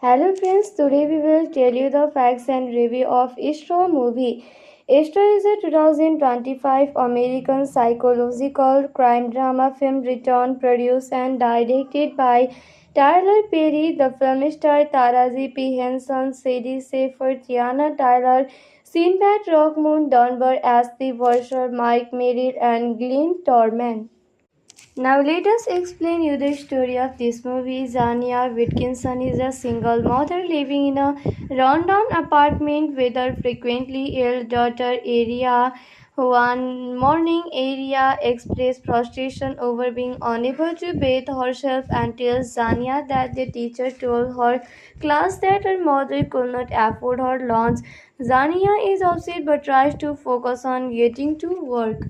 Hello friends, today we will tell you the facts and review of Istro movie. Istro is a 2025 American psychological crime drama film written, produced and directed by Tyler Perry. The film stars Taraji P. Henson, Sadie Seyfried, Tiana Tyler, Sinbad Rockmoon, Dunbar as the Washer, Mike Merrill and Glenn Torment. Now let us explain you the story of this movie. Zania Whitkinson is a single mother living in a rundown apartment with her frequently ill daughter Aria. One morning, Aria expressed frustration over being unable to bathe herself and tells Zania that the teacher told her class that her mother could not afford her lunch. Zania is upset but tries to focus on getting to work.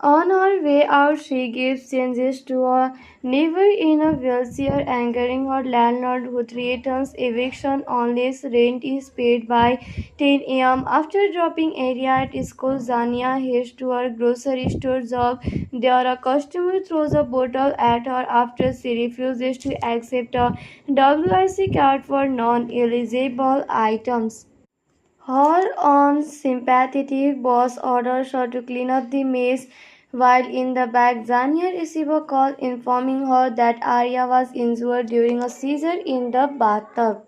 On her way out, she gives changes to a neighbor in a wheelchair, angering her landlord who threatens eviction unless rent is paid by 10 a.m. After dropping Aria at school, Zania heads to her grocery store job. There, a customer throws a bottle at her after she refuses to accept a WIC card for non-eligible items. Her unsympathetic boss orders her to clean up the mess, while in the back, Zania receives a call informing her that Arya was injured during a seizure in the bathtub.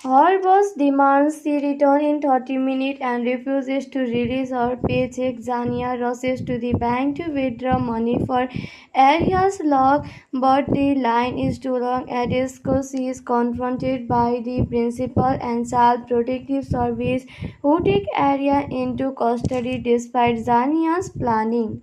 Her boss demands she return in 30 minutes and refuses to release her paycheck. Zania rushes to the bank to withdraw money for Aria's lock, but the line is too long. At school, she is confronted by the principal and Child Protective Service, who take Aria into custody despite Zania's planning.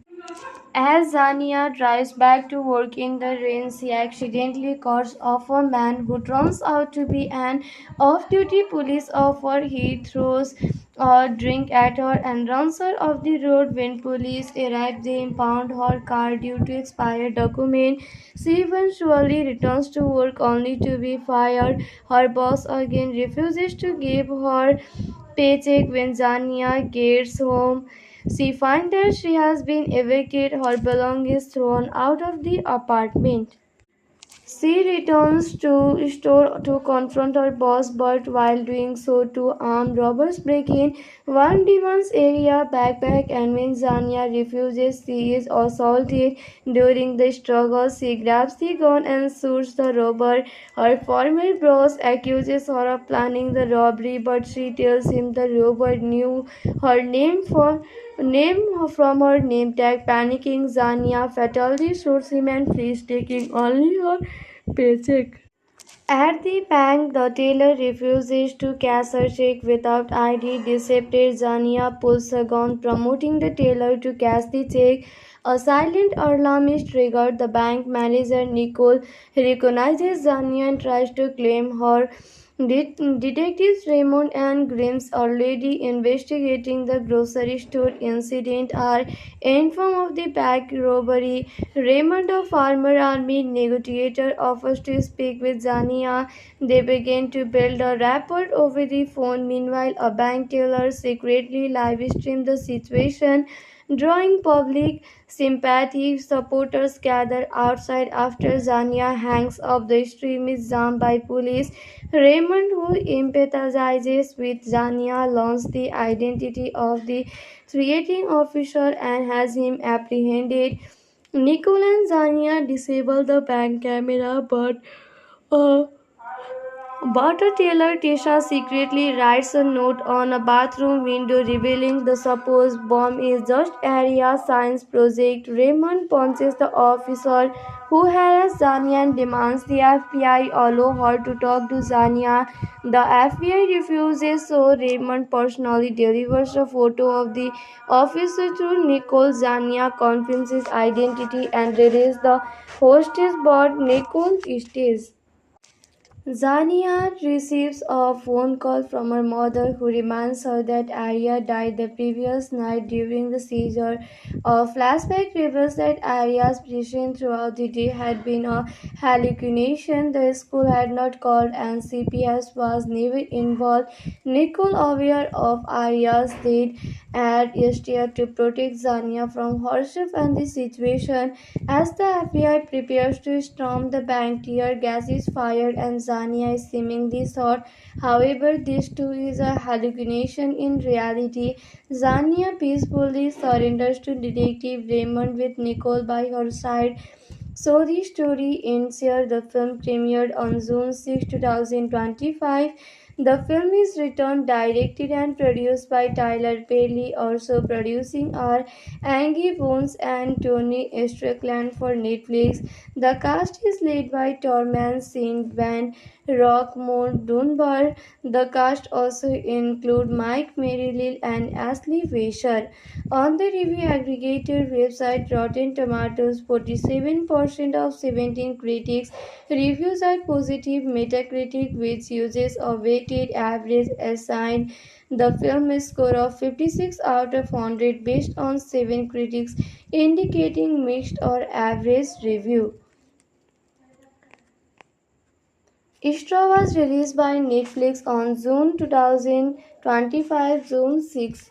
As Zania drives back to work in the rain, she accidentally cuts off a man who turns out to be an off duty police officer. He throws a drink at her and runs her off the road. When police arrive, they impound her car due to expired document. She eventually returns to work only to be fired. Her boss again refuses to give her paycheck. When Zania gets home, she finds that she has been evicted, her belongings thrown out of the apartment. She returns to store to confront her boss, but while doing so, two armed robbers break in. One demands Area backpack, and when Zania refuses, she is assaulted. During the struggle, she grabs the gun and shoots the robber. Her former boss accuses her of planning the robbery, but she tells him the robber knew her name from her name tag. Panicking, Zania fatally shoots him and flees, taking only her paycheck. At the bank, the teller refuses to cash her check without ID. Deceptive Zania pulls a gun, promoting the teller to cash the check. A silent alarm is triggered. The bank manager Nicole recognizes Zania and tries to claim her. Detectives Raymond and Grimm's, already investigating the grocery store incident, are informed of the bank robbery. Raymond, a former army negotiator, offers to speak with Zania. They begin to build a rapport over the phone. Meanwhile, a bank teller secretly live streams the situation, drawing public sympathy. Supporters gather outside after Zania hangs up. The stream is jammed by police. Raymond, who empathizes with Zania, learns the identity of the threatening officer and has him apprehended. Nicole and Zania disable the bank camera, uh, but a tailor Tisha secretly writes a note on a bathroom window revealing the supposed bomb is just area science project. Raymond punches the officer who harassed Zania and demands the FBI allow her to talk to Zania. The FBI refuses, so Raymond personally delivers a photo of the officer to Nicole. Zania confirms his identity and releases the hostage, but Nicole stays. Zania receives a phone call from her mother who reminds her that Arya died the previous night during the seizure. A flashback reveals that Arya's breathing throughout the day had been a hallucination. The school had not called and CPS was never involved. Nicole, aware of Arya's death, had steered to protect Zania from herself and the situation. As the FBI prepares to storm the bank, tear gas is fired and Zania is seemingly shot. However, this too is a hallucination in reality. Zania peacefully surrenders to Detective Raymond with Nicole by her side. So the story ends here. The film premiered on June 6, 2025. The film is written, directed, and produced by Tyler Perry. Also producing are Angie Bones and Tony Strickland for Netflix. The cast is led by Tormund Saint Van Rockmore Dunbar. The cast also include Mike Merrill and Ashley Fisher. On the review aggregator website Rotten Tomatoes, 47% of 17 critics reviews are positive. Metacritic, which uses a weighted average, assigned the film a score of 56 out of 100 based on 7 critics, indicating mixed or average review. Istra was released by Netflix on June 2025, June 6.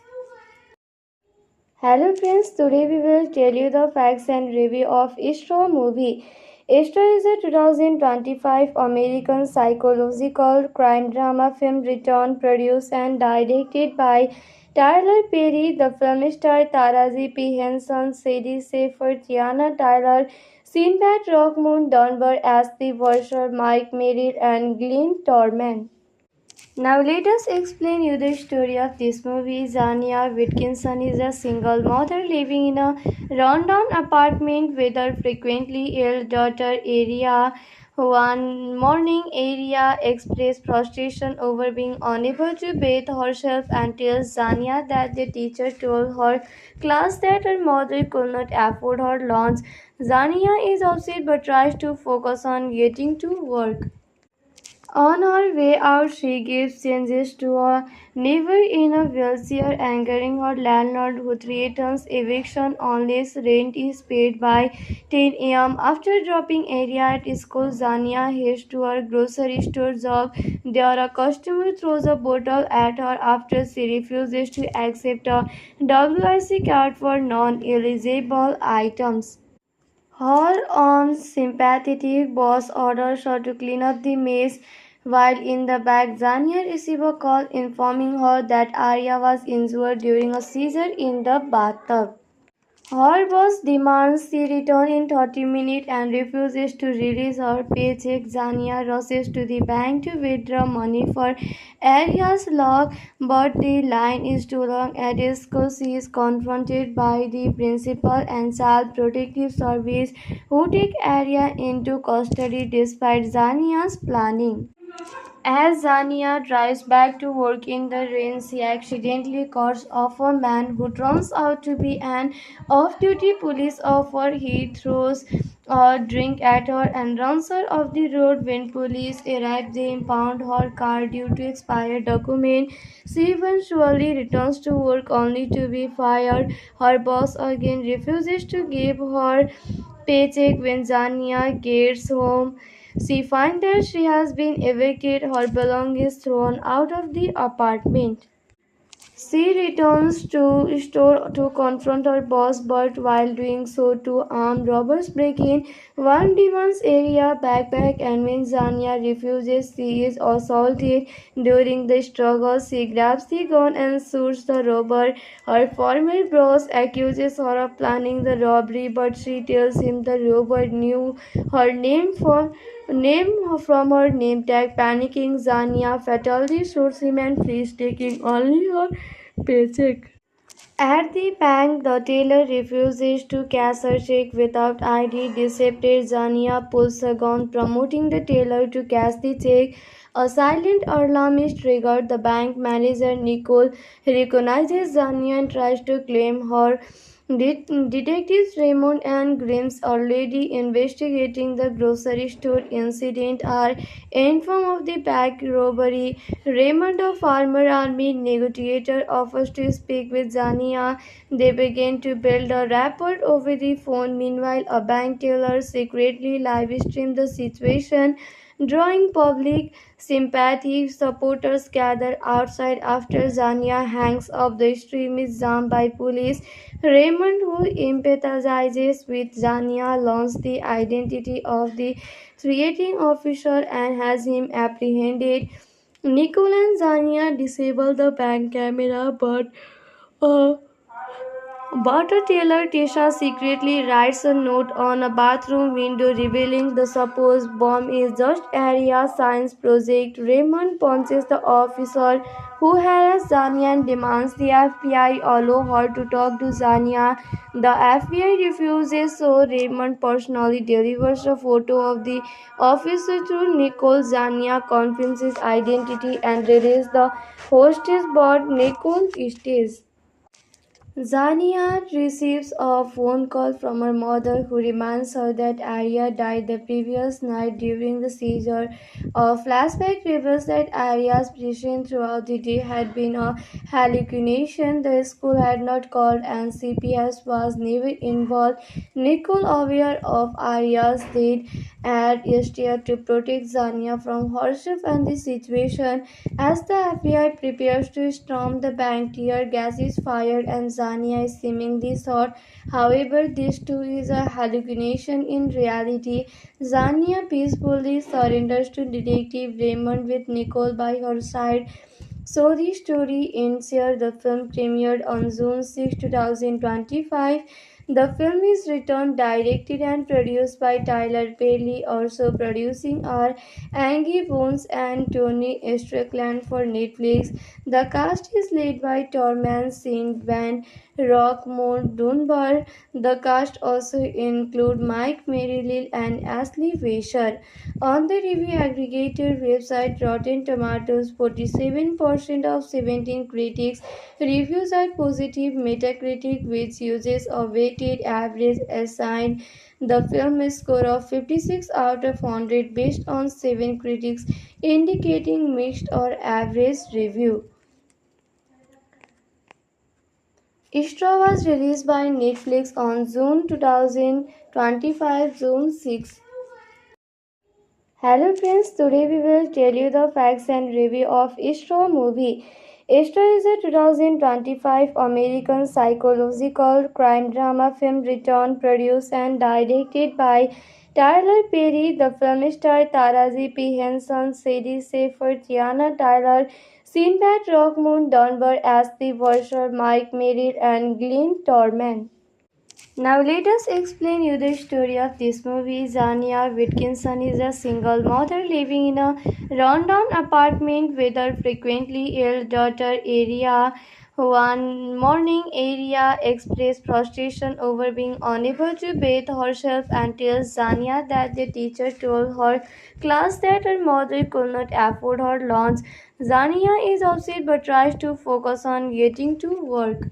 Hello friends, today we will tell you the facts and review of Istra movie. Istra is a 2025 American psychological crime drama film written, produced and directed by Tyler Perry. The film stars Taraji P. Henson, Sadie Seyfried, Tiana Tyler, Sinbad Rockmoon, Dunbar, Ashley Washer, Mike Merrill and Glenn Tormund. Now let us explain you the story of this movie. Zania Wilkinson is a single mother living in a rundown apartment with her frequently ill daughter Aria. One morning, Aria expressed frustration over being unable to bathe herself and tells Zania that the teacher told her class that her mother could not afford her lunch. Zania is upset but tries to focus on getting to work. On her way out, she gives changes to a neighbor in a wheelchair, angering her landlord, who threatens eviction unless rent is paid by 10 a.m. After dropping Aria at school, Zania heads to her grocery store job. There, a customer throws a bottle at her after she refuses to accept a WIC card for non-eligible items. Her unsympathetic boss orders her to clean up the mess. While in the back, Zania receives a call informing her that Arya was injured during a seizure in the bathtub. Her boss demands she return in 30 minutes and refuses to release her paycheck. Zania rushes to the bank to withdraw money for Aria's lock, but the line is too long. At school, she is confronted by the principal and Child Protective Service, who take Aria into custody despite Zania's planning. As Zania drives back to work in the rain, she accidentally cuts off a man who turns out to be an off-duty police officer. He throws a drink at her and runs her off the road. When police arrive, they impound her car due to expired document. She eventually returns to work only to be fired. Her boss again refuses to give her paycheck. When Zania gets home, she finds that she has been evicted, her belongings thrown out of the apartment. She returns to store to confront her boss, but while doing so, two armed robbers break in. One demands Aria backpack, and when Zania refuses, she is assaulted. During the struggle, she grabs the gun and shoots the robber. Her former boss accuses her of planning the robbery, but she tells him the robber knew her name from her name tag. Panicking, Zania fatally shoots him and flees, taking only her paycheck. At the bank, the teller refuses to cash her check without ID. Deceptive, Zania pulls a gun, promoting the teller to cash the check. A silent alarm is triggered. The bank manager, Nicole, recognizes Zania and tries to claim her. Detectives Raymond and Grimes, already investigating the grocery store incident, are informed of the bank robbery. Raymond, a former army negotiator, offers to speak with Zania. They begin to build a rapport over the phone. Meanwhile, a bank teller secretly live streams the situation. drawing public sympathy. Supporters gather outside after Zania hangs up the extremist jam by police. Raymond, who empathizes with Zania, learns the identity of the threatening officer and has him apprehended. Nicole and Zania disable the bank camera, uh, but a tailor Tisha secretly writes a note on a bathroom window revealing the supposed bomb is just area science project. Raymond punches the officer who harassed Zania and demands the FBI allow her to talk to Zania. The FBI refuses, so Raymond personally delivers a photo of the officer to Nicole. Zania confirms his identity and releases the hostage, but Nicole stays. Zania receives a phone call from her mother who reminds her that Arya died the previous night during the seizure. A flashback reveals that Arya's presence throughout the day had been a hallucination. The school had not called and CPS was never involved. Nicole, aware of Arya's death, had steered to protect Zania from herself and the situation. As the FBI prepares to storm the bank, tear gas is fired and Zania is seemingly shot. However, this too is a hallucination in reality. Zania peacefully surrenders to Detective Raymond with Nicole by her side. So the story ends here. The film premiered on June 6, 2025. The film is written, directed, and produced by Tyler Perry. Also producing are Angie Bones and Tony Strickland for Netflix. The cast is led by Tormund Saint Van Rockmore Dunbar. The cast also include Mike Merrill and Ashley Fisher. On the review aggregator website Rotten Tomatoes, 47% of 17 critics reviews are positive. Metacritic, which uses a weighted average, assigned the film a score of 56 out of 100 based on 7 critics, indicating mixed or average review. Istra was released by Netflix on June 2025, June 6. Hello friends, today we will tell you the facts and review of Istra movie. Istra is a 2025 American psychological crime drama film written, produced and directed by Tyler Perry. The film stars Taraji P. Henson, Sadie Seyfried, Tiana Tyler, Sinbad Rockmoon, Dunbar as the Bursar, Mike Merrill and Glenn Tormund. Now let us explain you the story of this movie. Zania Wilkinson is a single mother living in a rundown apartment with her frequently ill daughter Aria. One morning, Aria expressed frustration over being unable to bathe herself and tells Zania that the teacher told her class that her mother could not afford her lunch. Zania is upset but tries to focus on getting to work.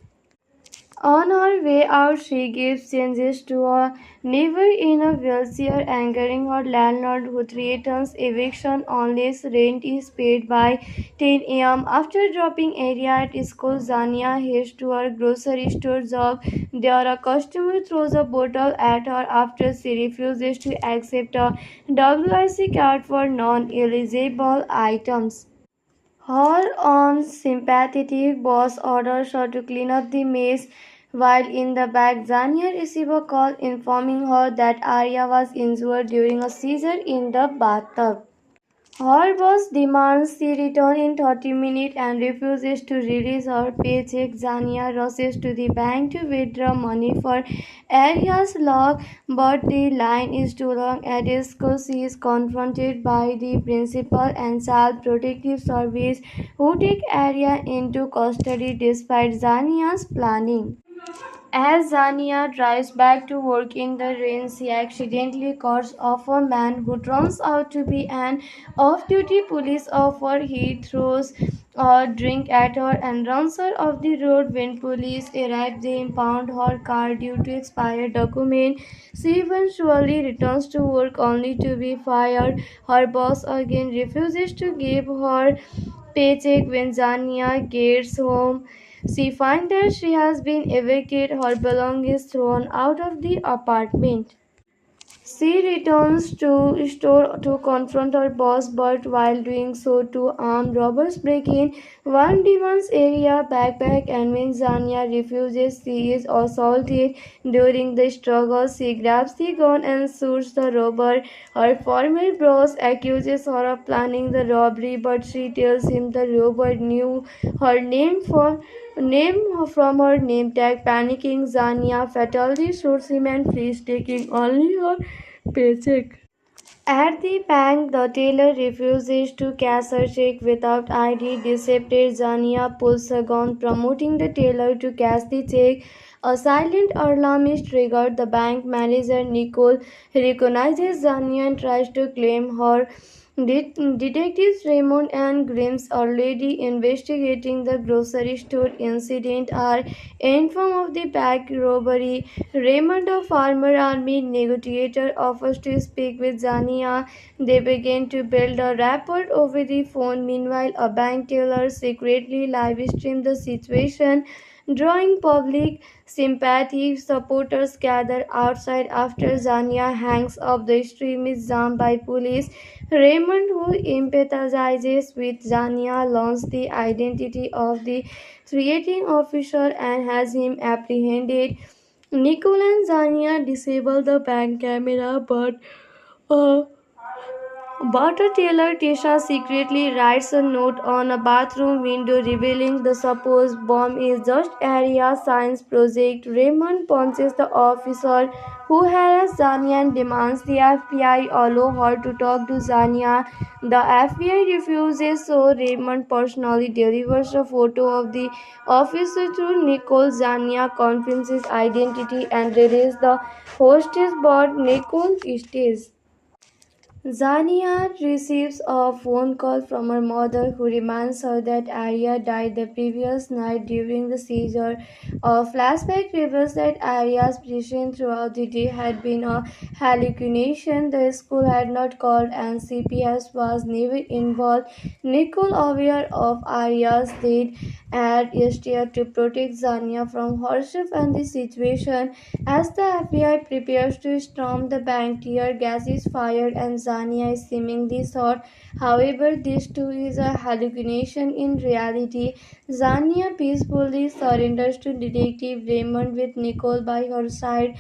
On her way out, she gives changes to a neighbor in a wheelchair, angering her landlord who threatens eviction unless rent is paid by 10 a.m. After dropping Aria at school, Zania heads to her grocery store job. There, a customer throws a bottle at her after she refuses to accept a WIC card for non-eligible items. Her unsympathetic boss orders her to clean up the mess. While in the back, Zania receives a call informing her that Arya was injured during a seizure in the bathtub. Her boss demands she return in 30 minutes and refuses to release her paycheck. Zania rushes to the bank to withdraw money for Arya's lock, but the line is too long. At school, she is confronted by the principal and Child Protective Service, who take Arya into custody despite Zania's planning. As Zania drives back to work in the rain, she accidentally cuts off a man who turns out to be an off-duty police officer. He throws a drink at her and runs her off the road. When police arrive, they impound her car due to expired document. She eventually returns to work only to be fired. Her boss again refuses to give her paycheck. When Zania gets home, she finds that she has been evicted, her belongings thrown out of the apartment. She returns to store to confront her boss, but while doing so, two armed robbers break in one demon's area backpack, and when Zania refuses, she is assaulted. During the struggle, she grabs the gun and shoots the robber. Her former boss accuses her of planning the robbery, but she tells him the robber knew her name from her name tag. Panicking, Zania fatally shoots him and flees, taking only her paycheck. At the bank, the teller refuses to cash her check without ID. Deceptive Zania pulls a gun, promoting the teller to cash the check. A silent alarm is triggered. The bank manager Nicole recognizes Zania and tries to claim her. Detectives Raymond and Grimm's, already investigating the grocery store incident, are informed of the bank robbery. Raymond, a former army negotiator, offers to speak with Zania. They begin to build a rapport over the phone. Meanwhile, a bank teller secretly live streams the situation, drawing public sympathy. Supporters gather outside after Zania hangs up. The stream is jammed by police. Raymond, who empathizes with Zania, learns the identity of the threatening officer and has him apprehended. Nicole and Zania disable the bank camera, uh, but a tailor Tisha secretly writes a note on a bathroom window revealing the supposed bomb is just area science project. Raymond punches the officer who harassed Zania and demands the FBI allow her to talk to Zania. The FBI refuses, so Raymond personally delivers a photo of the officer to Nicole. Zania confirms his identity and releases the hostage, but Nicole stays. Zania receives a phone call from her mother who reminds her that Arya died the previous night during the seizure. A flashback reveals that Arya's presence throughout the day had been a hallucination. The school had not called and CPS was never involved. Nicole, aware of Arya's death, had steered to protect Zania from herself and the situation. As the FBI prepares to storm the bank, tear gas is fired and Zania is seemingly shot. However, this too is a hallucination in reality. Zania peacefully surrenders to Detective Raymond with Nicole by her side.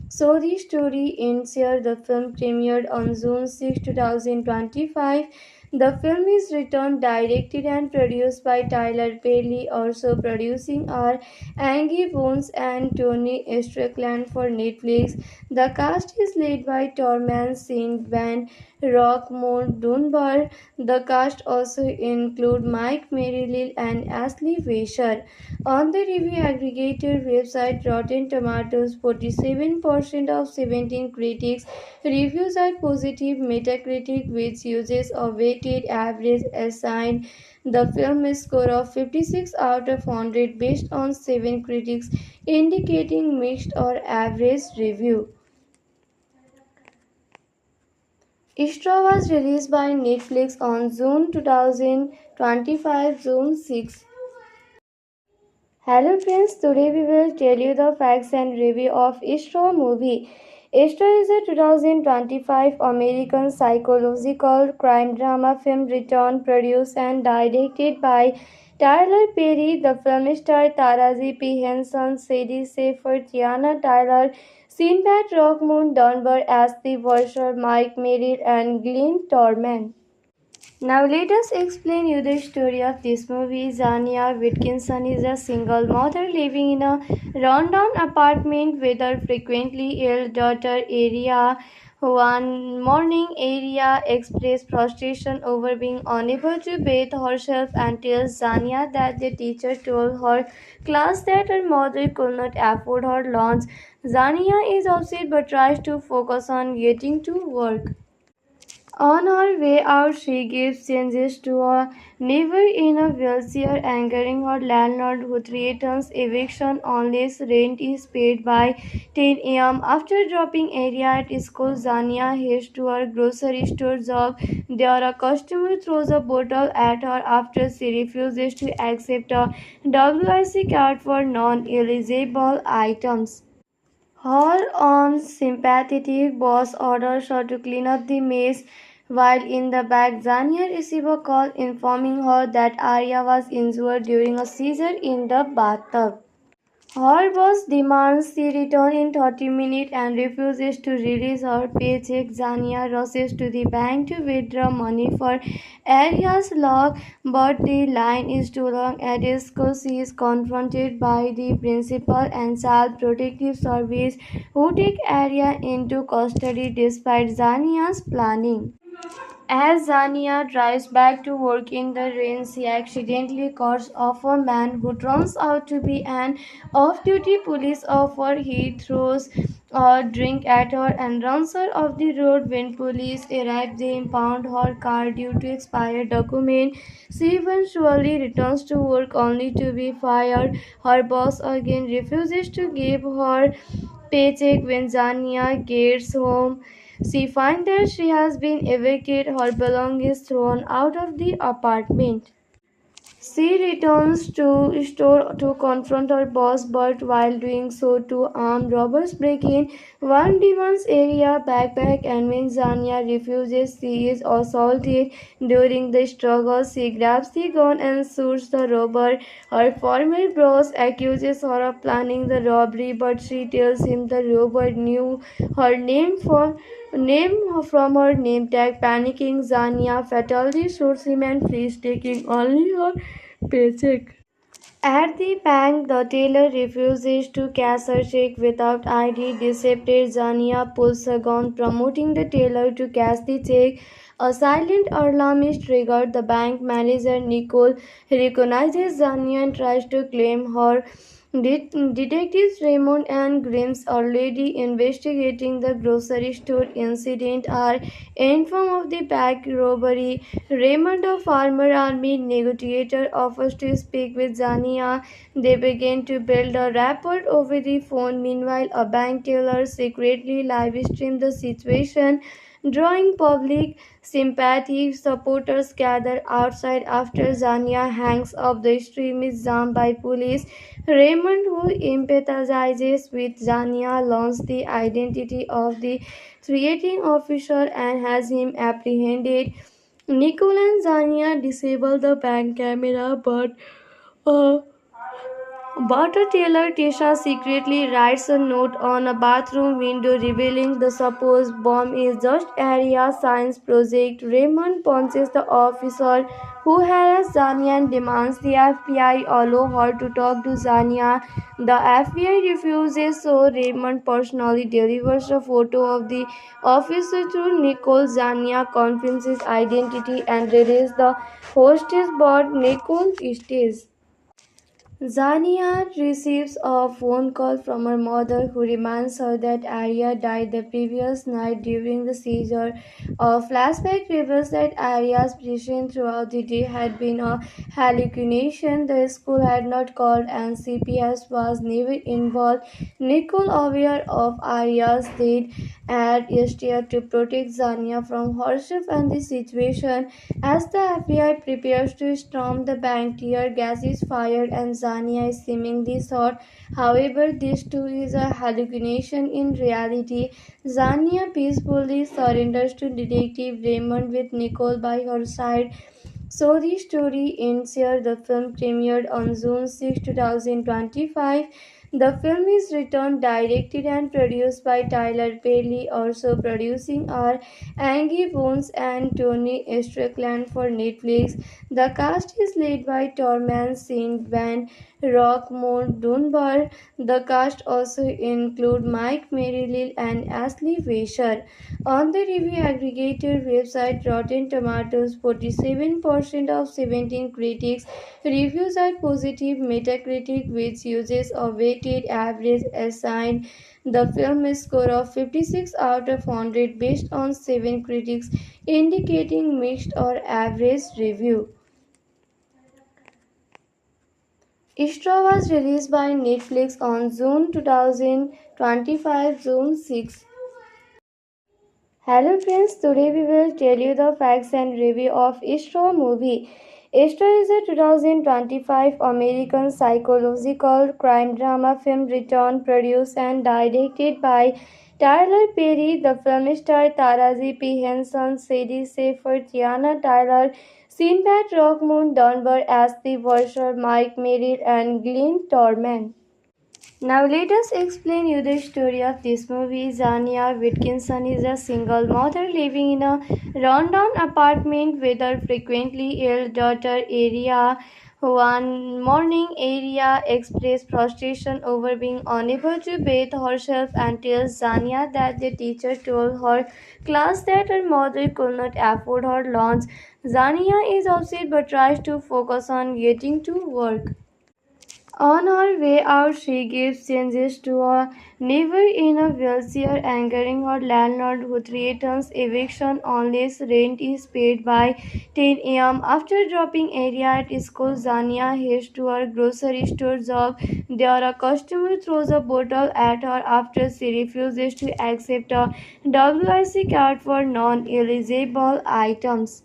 So the story ends here. The film premiered on June 6, 2025. The film is written, directed, and produced by Tyler Perry. Also producing are Angie Bones and Tony Strickland for Netflix. The cast is led by Tormund Saint Van Rockmore Dunbar. The cast also include Mike Merrill and Ashley Fisher. On the review aggregator website Rotten Tomatoes, 47% of 17 critics reviews are positive. Metacritic, which uses a weighted average, assigned the film a score of 56 out of 100 based on 7 critics, indicating mixed or average review. Istra was released by Netflix on June 2025, June 6. Hello friends, today we will tell you the facts and review of Istra movie. Istra is a 2025 American psychological crime drama film written, produced and directed by Tyler Perry. The film stars Taraji P. Henson, Sadie Seyfried, Tiana Tyler, Sinbad Rockmoon, Dunbar as the Bursar, Mike Merrill and Glenn Tormund. Now let us explain you the story of this movie. Zania Wilkinson is a single mother living in a rundown apartment with her frequently ill daughter Aria. One morning, Aria expressed frustration over being unable to bathe herself and tells Zania that the teacher told her class that her mother could not afford her lunch. Zania is upset but tries to focus on getting to work. On her way out, she gives changes to a neighbor in a wheelchair, angering her landlord who threatens eviction unless rent is paid by 10 a.m. After dropping Aria at school, Zania heads to her grocery store job. There, a customer throws a bottle at her after she refuses to accept a WIC card for non-eligible items. Her unsympathetic boss orders her to clean up the mess, while in the back, Zania receives a call informing her that Arya was injured during a seizure in the bathtub. Her boss demands she return in 30 minutes and refuses to release her paycheck. Zania rushes to the bank to withdraw money for Arya's lock, but the line is too long. At school, she is confronted by the principal and Child Protective Service, who take Arya into custody despite Zania's planning. As Zania drives back to work in the rain, she accidentally cuts off a man who turns out to be an off duty police officer. He throws a drink at her and runs her off the road. When police arrive, they impound her car due to expired document. She eventually returns to work only to be fired. Her boss again refuses to give her paycheck. When Zania gets home, she finds that she has been evicted, her belongings thrown out of the apartment. She returns to store to confront her boss, but while doing so, two armed robbers break in. One demands area backpack, and when Zania refuses, she is assaulted. During the struggle, she grabs the gun and shoots the robber. Her former boss accuses her of planning the robbery, but she tells him the robber knew her name from her name tag. Panicking, Zania fatally shoots him and flees, taking only her paycheck. At the bank, the teller refuses to cash her check without ID. Deceptive, Zania pulls a gun, promoting the teller to cash the check. A silent alarm is triggered. The bank manager, Nicole, recognizes Zania and tries to claim her. Detectives Raymond and Grimes, already investigating the grocery store incident, are informed of the bank robbery. Raymond, a former army negotiator, offers to speak with Zania. They begin to build a rapport over the phone. Meanwhile, a bank teller secretly live streams the situation, drawing public sympathy. Supporters gather outside after Zania hangs up. The stream is jammed by police. Raymond, who empathizes with Zania, learns the identity of the threatening officer and has him apprehended. Nicole and Zania disable the bank camera, uh, but a tailor, Tisha, secretly writes a note on a bathroom window revealing the supposed bomb is just area science project. Raymond punches the officer who harassed Zania and demands the FBI allow her to talk to Zania. The FBI refuses, so Raymond personally delivers a photo of the officer to Nicole. Zania confirms his identity and releases the hostage, but Nicole stays. Zania receives a phone call from her mother who reminds her that Arya died the previous night during the seizure. A flashback reveals that Arya's position throughout the day had been a hallucination. The school had not called and CPS was never involved. Nicole, aware of Arya's death, had steered to protect Zania from herself and the situation. As the FBI prepares to storm the bank, tear gas is fired and Zania is seemingly shot. However, this too is a hallucination in reality. Zania peacefully surrenders to Detective Raymond with Nicole by her side. So the story ends here. The film premiered on June 6, 2025. The film is written, directed, and produced by Tyler Perry. Also producing are Angie Bones and Tony Strickland for Netflix. The cast is led by Tormund Saint Van Rockmore Dunbar. The cast also include Mike Merrill and Ashley Fisher. On the review aggregator website Rotten Tomatoes, 47% of 17 critics reviews are positive. Metacritic, which uses a weighted average, assigned the film a score of 56 out of 100 based on 7 critics, indicating mixed or average review. Straw was released by Netflix on June 2025, June 6. Hello friends, today we will tell you the facts and review of Straw movie. Esther is a 2025 American psychological crime drama film written, produced, and directed by Tyler Perry. The film stars Taraji P. Henson, Sadie Seyfried, Tiana Tyler, Sinbad Rockmoon, Dunbar as the Bursar, Mike Merrill, and Glenn Torment. Now let us explain you the story of this movie. Zania Whitkinson is a single mother living in a rundown apartment with her frequently ill daughter Aria. One morning, Aria expressed frustration over being unable to bathe herself and tells Zania that the teacher told her class that her mother could not afford her lunch. Zania is upset but tries to focus on getting to work. On her way out, she gives changes to a neighbor in a wheelchair, angering her landlord who threatens eviction unless rent is paid by 10 a.m. After dropping Aria at school, Zania heads to her grocery store job. There, a customer throws a bottle at her after she refuses to accept a WIC card for non-eligible items.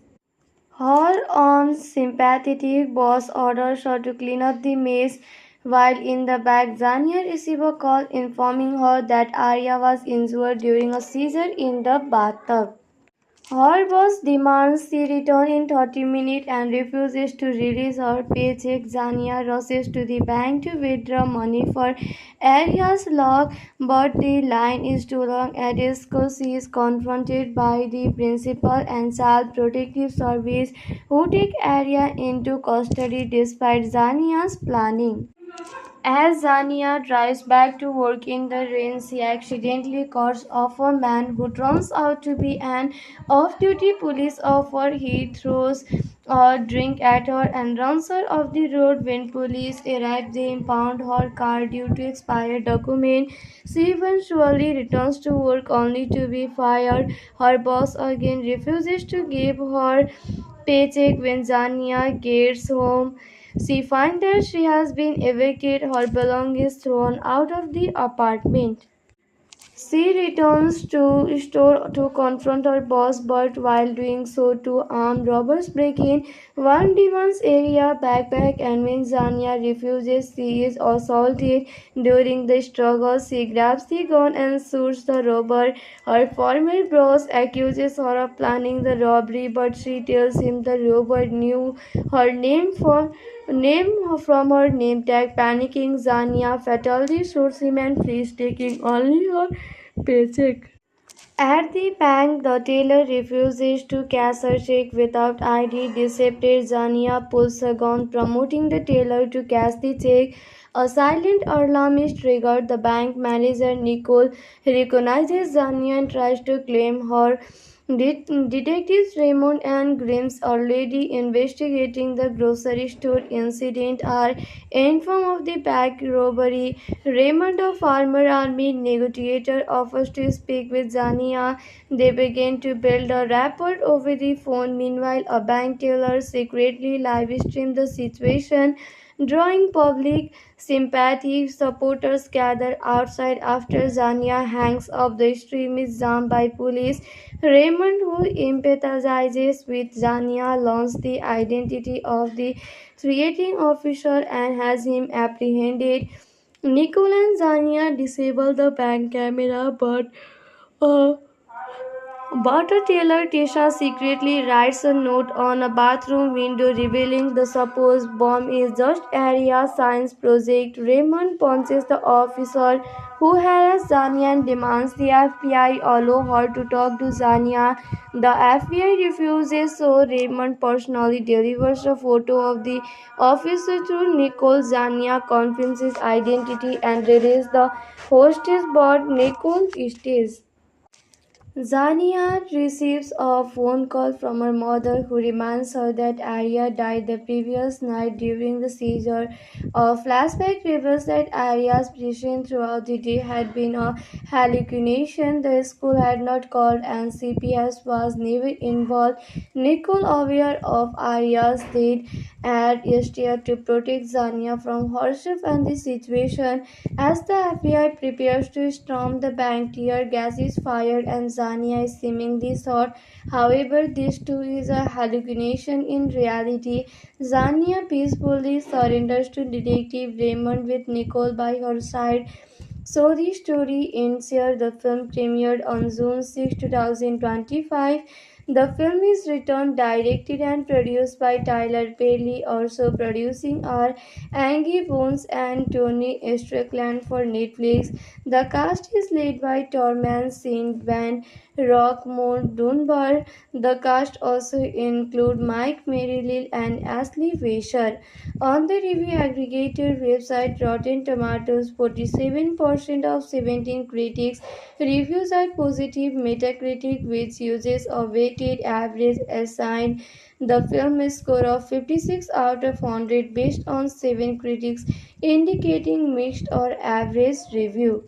Her unsympathetic boss orders her to clean up the mess, while in the back, Zania receives a call informing her that Arya was injured during a seizure in the bathtub. Her boss demands she return in 30 minutes and refuses to release her paycheck. Zania rushes to the bank to withdraw money for Aria's log, but the line is too long. At school, she is confronted by the principal and Child Protective Service, who take Aria into custody despite Zania's planning. As Zania drives back to work in the rain, she accidentally cuts off a man who turns out to be an off duty police officer. He throws a drink at her and runs her off the road. When police arrive, they impound her car due to expired document. She eventually returns to work only to be fired. Her boss again refuses to give her paycheck. When Zania gets home, she finds that she has been evicted, her belongings thrown out of the apartment. She returns to store to confront her boss, but while doing so, two armed robbers break in. One demands Aria backpack, and when Zania refuses, she is assaulted. During the struggle, she grabs the gun and shoots the robber. Her former boss accuses her of planning the robbery, but she tells him the robber knew her name from her name tag. Panicking, Zania fatally shoots him and flees, taking only her paycheck. At the bank, the teller refuses to cash her check without ID. Deceptive, Zania pulls a gun, promoting the teller to cash the check. A silent alarm is triggered. The bank manager, Nicole, recognizes Zania and tries to claim her. Detectives Raymond and Grimes, already investigating the grocery store incident, are informed of the bank robbery. Raymond, a former army negotiator, offers to speak with Zania. They begin to build a rapport over the phone. Meanwhile, a bank teller secretly live streams the situation, drawing public sympathy. Supporters gather outside after Zania hangs up. The stream is jammed by police. Raymond, who empathizes with Zania, learns the identity of the threatening officer and has him apprehended. Nicole and Zania disable the bank camera, uh, but Taylor Tisha secretly writes a note on a bathroom window revealing the supposed bomb is just area science project. Raymond punches the officer who harassed Zania and demands the FBI allow her to talk to Zania. The FBI refuses, so Raymond personally delivers a photo of the officer to Nicole. Zania confirms his identity and releases the hostage, but Nicole stays. Zania receives a phone call from her mother who reminds her that Arya died the previous night during the seizure. A flashback reveals that Arya's position throughout the day had been a hallucination. The school had not called and CPS was never involved. Nicole, aware of Arya's death, had steered to protect Zania from herself and the situation. As the FBI prepares to storm the bank, tear gas is fired and Zania is seemingly shot. However, this too is a hallucination in reality. Zania peacefully surrenders to Detective Raymond with Nicole by her side. So the story ends here. The film premiered on June 6, 2025. The film is written, directed, and produced by Tyler Perry. Also producing are Angie Bones and Tony Strickland for Netflix. The cast is led by Tormund Saint Van Rockmore Dunbar. The cast also include Mike Merrill and Ashley Fisher. On the review aggregator website Rotten Tomatoes, 47% of 17 critics reviews are positive. Metacritic, which uses a weighted average, assigned the film a score of 56 out of 100 based on 7 critics, indicating mixed or average review.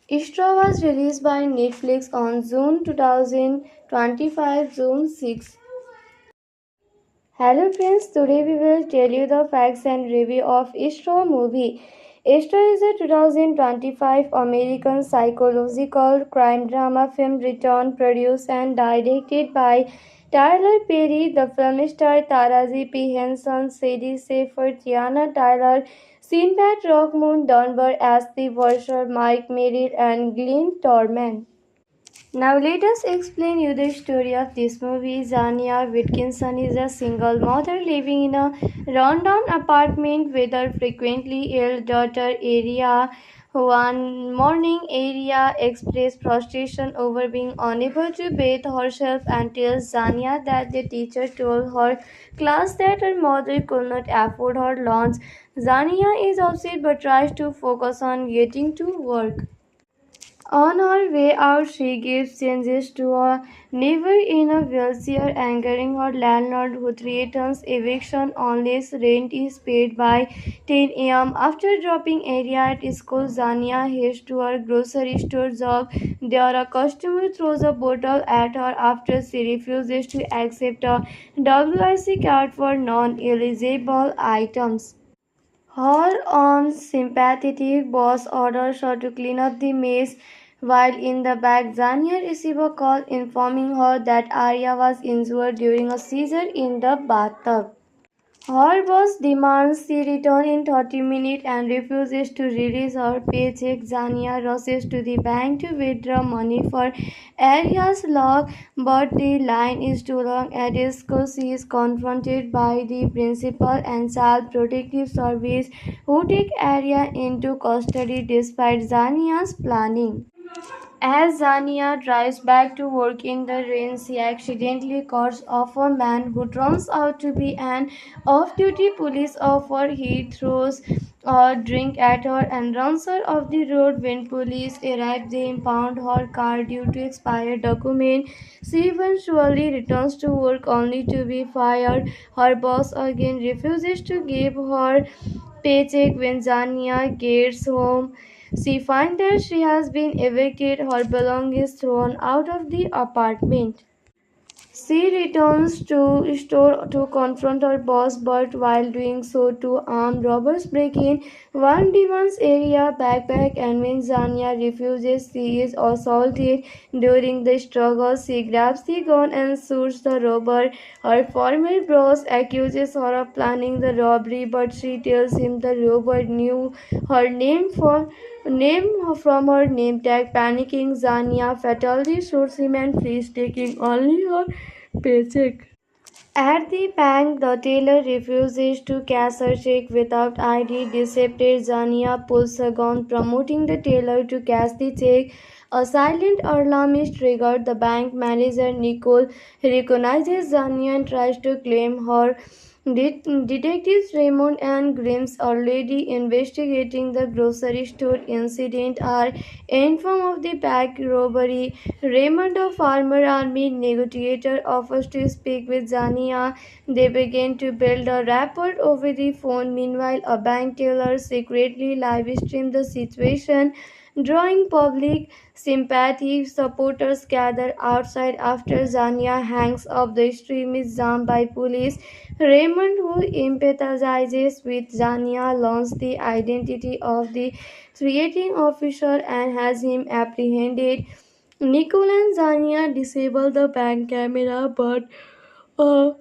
Istra was released by Netflix on June 2025, June 6. Hello friends, today we will tell you the facts and review of Istra movie. Istra is a 2025 American psychological crime drama film written, produced and directed by Tyler Perry. The film stars Taraji P. Henson, Sadie Seyfried, Tiana Tyler, Sinbad Rockmoon, Dunbar, Ashley Washer, Mike Merrill and Glenn Tormund. Now let us explain you the story of this movie. Zania Wilkinson is a single mother living in a rundown apartment with her frequently ill daughter Aria. One morning, Aria expressed frustration over being unable to bathe herself and tells Zania that the teacher told her class that her mother could not afford her lunch. Zania is upset but tries to focus on getting to work. On her way out, she gives changes to a neighbor in a wheelchair, angering her landlord, who threatens eviction unless rent is paid by 10 a.m. After dropping Aria at school, Zania heads to her grocery store job. There, a customer throws a bottle at her after she refuses to accept a WIC card for non-eligible items. Her unsympathetic boss orders her to clean up the mess. While in the back, Zania receives a call informing her that Arya was injured during a seizure in the bathtub. Her boss demands she return in 30 minutes and refuses to release her paycheck. Zania rushes to the bank to withdraw money for Aria's log, but the line is too long. At school, she is confronted by the principal and Child Protective Service, who take Aria into custody despite Zania's planning. As Zania drives back to work in the rain, she accidentally cuts off a man who turns out to be an off-duty police officer. He throws a drink at her and runs her off the road. When police arrive, they impound her car due to expired document. She eventually returns to work only to be fired. Her boss again refuses to give her paycheck. When Zania gets home, she finds that she has been evicted, her belongings thrown out of the apartment. She returns to store to confront her boss, but while doing so, two armed robbers break in. One demands Aria backpack, and when Zania refuses, she is assaulted. During the struggle, she grabs the gun and shoots the robber. Her former boss accuses her of planning the robbery, but she tells him the robber knew her name from her name tag. Panicking, Zania fatally shoots him and flees, taking only her paycheck. At the bank, the teller refuses to cash her check without ID. Deceptive, Zania pulls a gun, promoting the teller to cash the check. A silent alarm is triggered. The bank manager, Nicole, recognizes Zania and tries to claim her. Detectives Raymond and Grimes, already investigating the grocery store incident, are informed of the bank robbery. Raymond, a former army negotiator, offers to speak with Zania. They begin to build a rapport over the phone. Meanwhile, a bank teller secretly live streams the situation. drawing public sympathy. Supporters gather outside after Zania hangs up the extremist jam by police. Raymond, who empathizes with Zania, learns the identity of the threatening officer and has him apprehended. Nicole and Zania disable the bank camera, uh,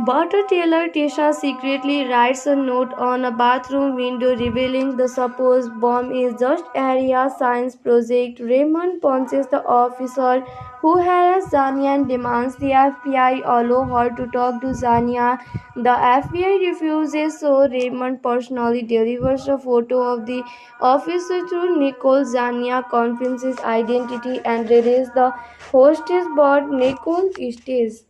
but a tailor Tisha secretly writes a note on a bathroom window revealing the supposed bomb is just area science project. Raymond punches the officer who harassed Zania and demands the FBI allow her to talk to Zania. The FBI refuses, so Raymond personally delivers a photo of the officer to Nicole. Zania confirms his identity and releases the hostage, but Nicole stays.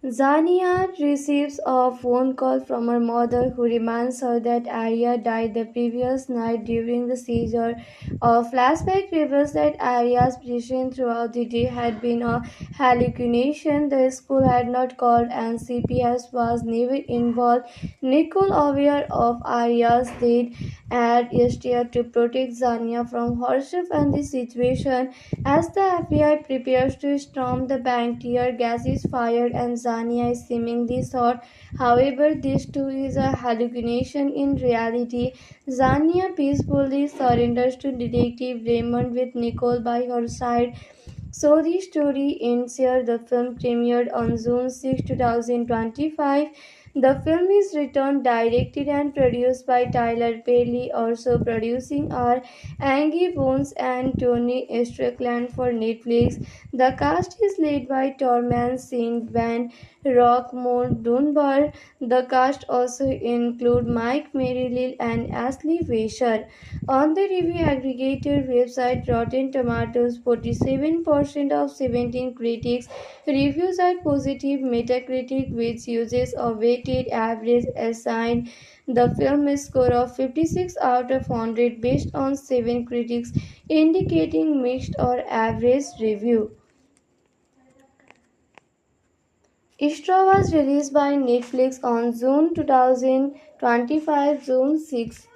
Zania receives a phone call from her mother who reminds her that Arya died the previous night during the seizure. A flashback reveals that Arya's position throughout the day had been a hallucination. The school had not called and CPS was never involved. Nicole, aware of Arya's death, had steered to protect Zania from herself and the situation. As the FBI prepares to storm the bank, tear gas is fired and Zania is seemingly shot. However, this too is a hallucination. In reality, Zania peacefully surrenders to Detective Raymond with Nicole by her side. So the story ends here. The film premiered on June 6, 2025. The film is written, directed, and produced by Tyler Perry. Also producing are Angie Bones and Tony Strickland for Netflix. The cast is led by Tormund Saint Van Rockmore Dunbar. The cast also include Mike Merrill and Ashley Fisher. On the review aggregator website Rotten Tomatoes, 47% of 17 critics reviews are positive. Metacritic, which uses a weighted average, assigned the film a score of 56 out of 100 based on 7 critics, indicating mixed or average review. Istra was released by Netflix on June 2025, June 6.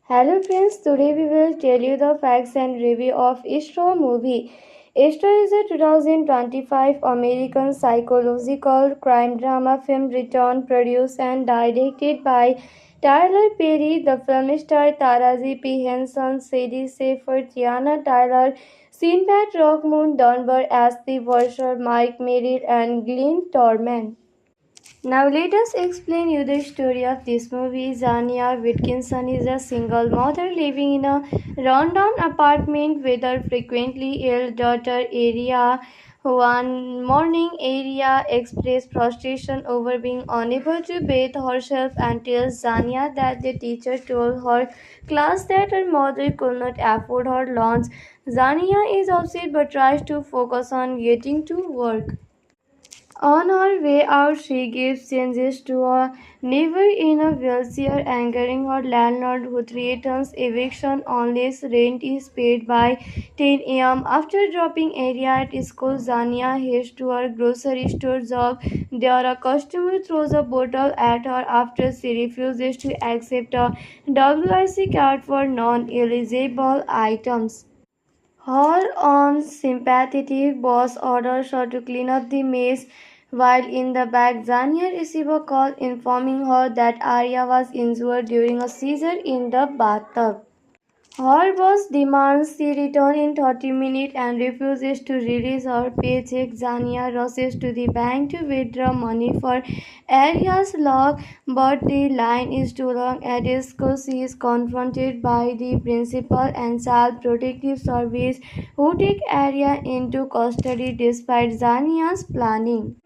Hello friends, today we will tell you the facts and review of Istra movie. Istra is a 2025 American psychological crime drama film written, produced and directed by Tyler Perry. The film stars Taraji P. Henson, Sadie Seyfried, Tiana Tyler, Sinbad Rockmoon, Dunbar as the Worcer, Mike Merrill and Glenn Tormund. Now let us explain you the story of this movie. Zania Wilkinson is a single mother living in a rundown apartment with her frequently ill daughter Aria. One morning, Aria expressed frustration over being unable to bathe herself and tells Zania that the teacher told her class that her mother could not afford her lunch. Zania is upset but tries to focus on getting to work. On her way out, she gives changes to a neighbor in a wheelchair, angering her landlord who threatens eviction unless rent is paid by 10 a.m. After dropping Aria at school, Zania heads to her grocery store job. There, a customer throws a bottle at her after she refuses to accept a WIC card for non-eligible items. Her unsympathetic boss orders her to clean up the mess. While in the back, Zania receives a call informing her that Arya was injured during a seizure in the bathtub. Her boss demands she return in 30 minutes and refuses to release her paycheck. Zania rushes to the bank to withdraw money for Arya's log, but the line is too long. At school, she is confronted by the principal and Child Protective Service, who take Arya into custody despite Zania's planning.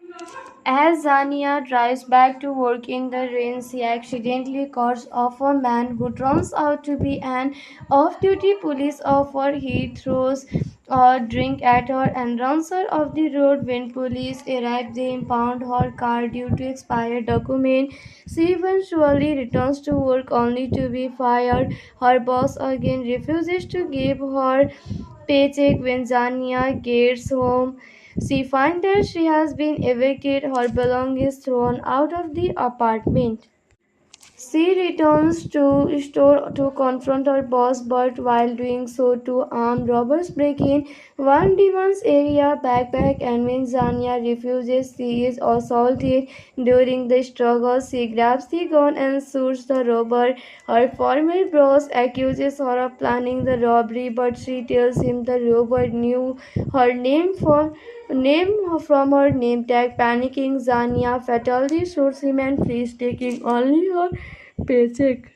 As Zania drives back to work in the rain, she accidentally cuts off a man who turns out to be an off-duty police officer. He throws a drink at her and runs her off the road. When police arrive, they impound her car due to expired document. She eventually returns to work only to be fired. Her boss again refuses to give her paycheck. When Zania gets home, she finds that she has been evicted, her belongings thrown out of the apartment. She returns to store to confront her boss, but while doing so, two armed robbers break in one demon's area backpack, and when Zania refuses, she is assaulted. During the struggle, she grabs the gun and shoots the robber. Her former boss accuses her of planning the robbery, but she tells him the robber knew her name from her name tag. Panicking, Zania fatally shoots him and flees, taking only her paycheck.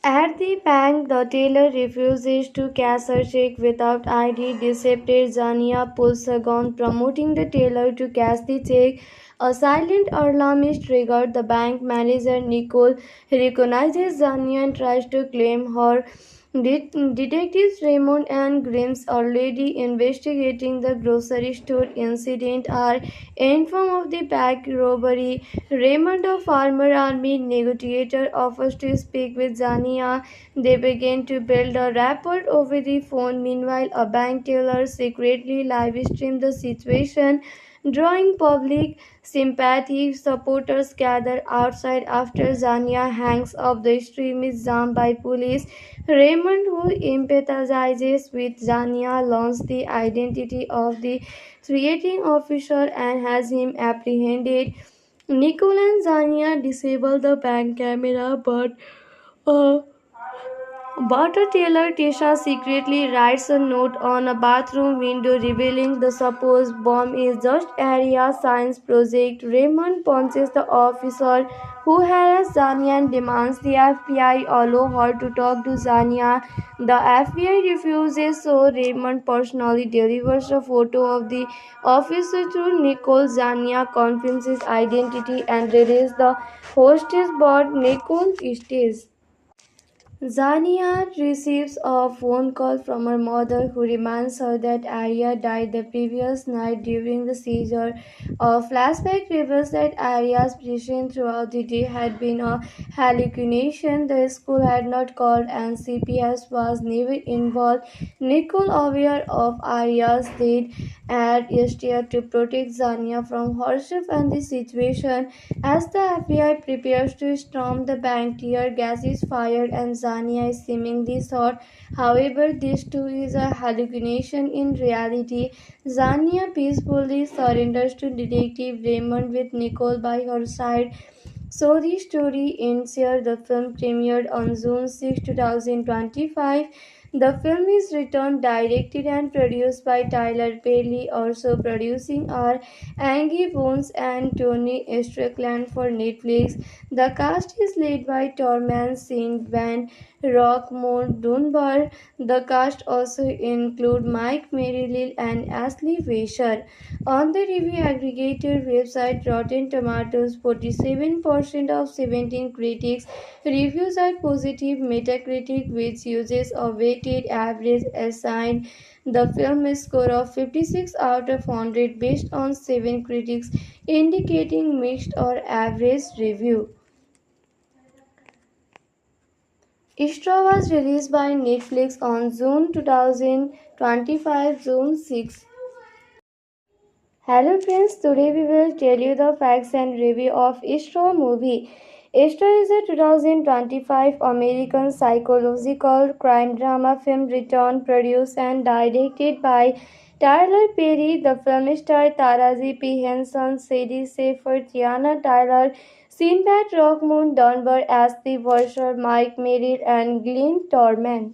At the bank, the teller refuses to cash her check without ID. Deceptive Zania pulls a gun, promoting the teller to cash the check. A silent alarm is triggered. The bank manager Nicole recognizes Zania and tries to claim her. Detectives Raymond and Grimes, already investigating the grocery store incident, are informed of the bank robbery. Raymond, a former army negotiator, offers to speak with Zania. They begin to build a rapport over the phone. Meanwhile, a bank teller secretly live streams the situation, drawing public sympathy. Supporters gather outside after Zania hangs up. The stream is jammed by police. Raymond, who empathizes with Zania, learns the identity of the threatening officer and has him apprehended. Nicole and Zania disable the bank camera, uh, but Taylor Tisha secretly writes a note on a bathroom window revealing the supposed bomb is just area science project. Raymond punches the officer who harassed Zania and demands the FBI allow her to talk to Zania. The FBI refuses, so Raymond personally delivers a photo of the officer to Nicole. Zania confirms his identity and releases the hostage, but Nicole stays. Zania receives a phone call from her mother who reminds her that Arya died the previous night during the seizure. A flashback reveals that Arya's presence throughout the day had been a hallucination. The school had not called and CPS was never involved. Nicole, aware of Arya's death, had steered to protect Zania from herself and the situation. As the FBI prepares to storm the bank, tear gas is fired and Zania is seemingly shot. However, this too is a hallucination in reality. Zania peacefully surrenders to Detective Raymond with Nicole by her side. So the story ends here. The film premiered on June 6, 2025. The film is written, directed, and produced by Tyler Perry. Also producing are Angie Bones and Tony Strickland for Netflix. The cast is led by Tormund Saint Van Rockmore Dunbar. The cast also include Mike Merrill and Ashley Fisher. On the review aggregator website Rotten Tomatoes, 47% of 17 critics reviews are positive. Metacritic, which uses a weighted average, assigned the film a score of 56 out of 100 based on 7 critics, indicating mixed or average review. Istra was released by Netflix on June 2025, June 6. Hello friends, today we will tell you the facts and review of Istra movie. Istra is a 2025 American psychological crime drama film written, produced and directed by Tyler Perry. The film stars Taraji P. Henson, Sadie Schaefer, Tiana Tyler, Sinbad Rockmoon, Dunbar as the Worcer, Mike Merrill and Glenn Tormund.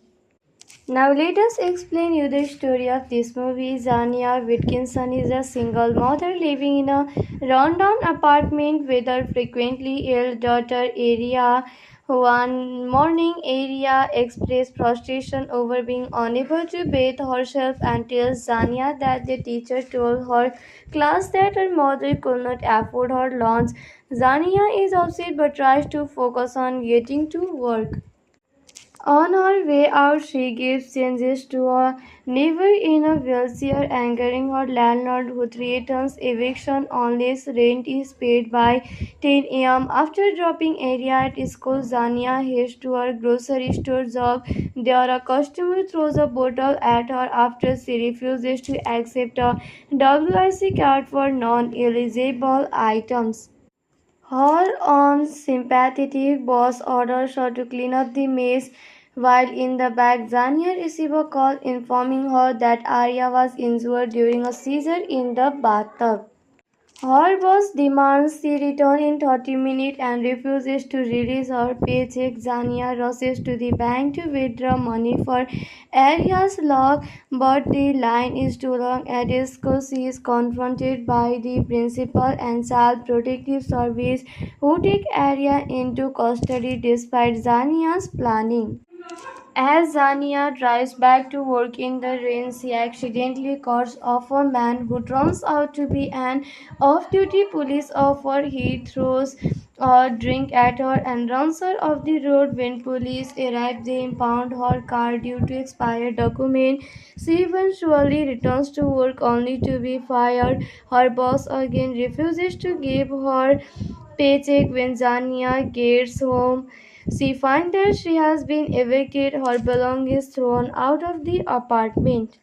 Now let us explain you the story of this movie. Zania Wilkinson is a single mother living in a rundown apartment with her frequently ill daughter Aria. One morning, Aria expressed frustration over being unable to bathe herself and tells Zania that the teacher told her class that her mother could not afford her lunch. Zania is upset but tries to focus on getting to work. On her way out, she gives changes to a neighbor in a wheelchair, angering her landlord who threatens eviction unless rent is paid by 10 a.m. After dropping Aria at school, Zania heads to her grocery store job. There, a customer throws a bottle at her after she refuses to accept a WIC card for non-eligible items. Her unsympathetic boss orders her to clean up the mess, while in the back, Zania receives a call informing her that Arya was injured during a seizure in the bathtub. Her boss demands she return in 30 minutes and refuses to release her paycheck. Zania rushes to the bank to withdraw money for Arya's lock, but the line is too long. At school, she is confronted by the principal and Child Protective Service, who take Arya into custody despite Zania's planning. As Zania drives back to work in the rain, she accidentally cuts off a man who turns out to be an off duty police officer. He throws a drink at her and runs her off the road. When police arrive, they impound her car due to expired document. She eventually returns to work only to be fired. Her boss again refuses to give her paycheck. When Zania gets home, she finds that she has been evicted, her belongings thrown out of the apartment.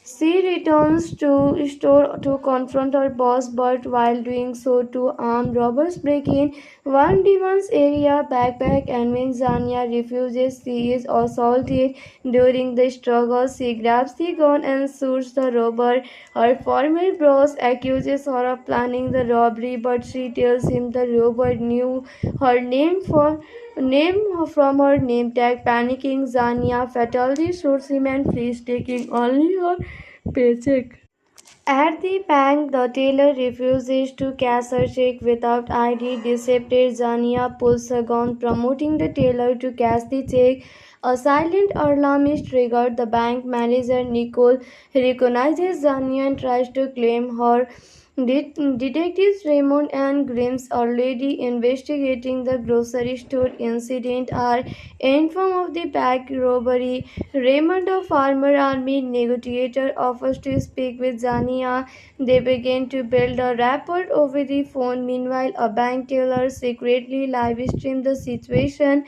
She returns to store to confront her boss, but while doing so, two armed robbers break in. One demands area backpack, and when Zania refuses, she is assaulted. During the struggle, she grabs the gun and shoots the robber. Her former boss accuses her of planning the robbery, but she tells him the robber knew her name from her name tag. Panicking, Zania fatally shoots him and flees, taking only her paycheck. At the bank, the teller refuses to cash her check without ID. Deceptive Zania pulls a gun, promoting the teller to cash the check. A silent alarm is triggered. The bank manager Nicole recognizes Zania and tries to claim her. Detectives Raymond and Grimes, already investigating the grocery store incident, are informed of the bank robbery. Raymond, a former army negotiator, offers to speak with Zania. They begin to build a rapport over the phone. Meanwhile, a bank teller secretly live streams the situation,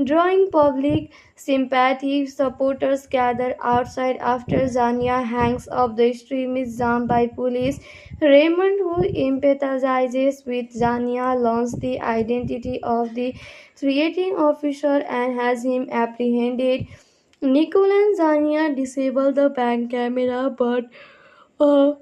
drawing public sympathy. Supporters gather outside after Zania hangs up. The stream is jammed by police. Raymond, who empathizes with Zania, learns the identity of the threatening officer and has him apprehended. Nicole and Zania disable the bank camera, uh,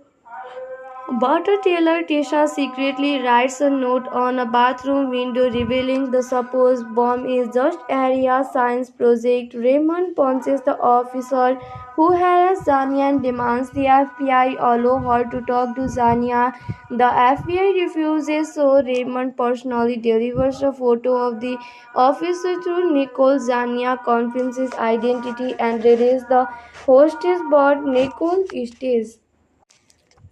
but Taylor Tisha secretly writes a note on a bathroom window revealing the supposed bomb is just area science project. Raymond punches the officer who harassed Zania and demands the FBI allow her to talk to Zania. The FBI refuses, so Raymond personally delivers a photo of the officer to Nicole. Zania confirms his identity and releases the hostage, but Nicole stays.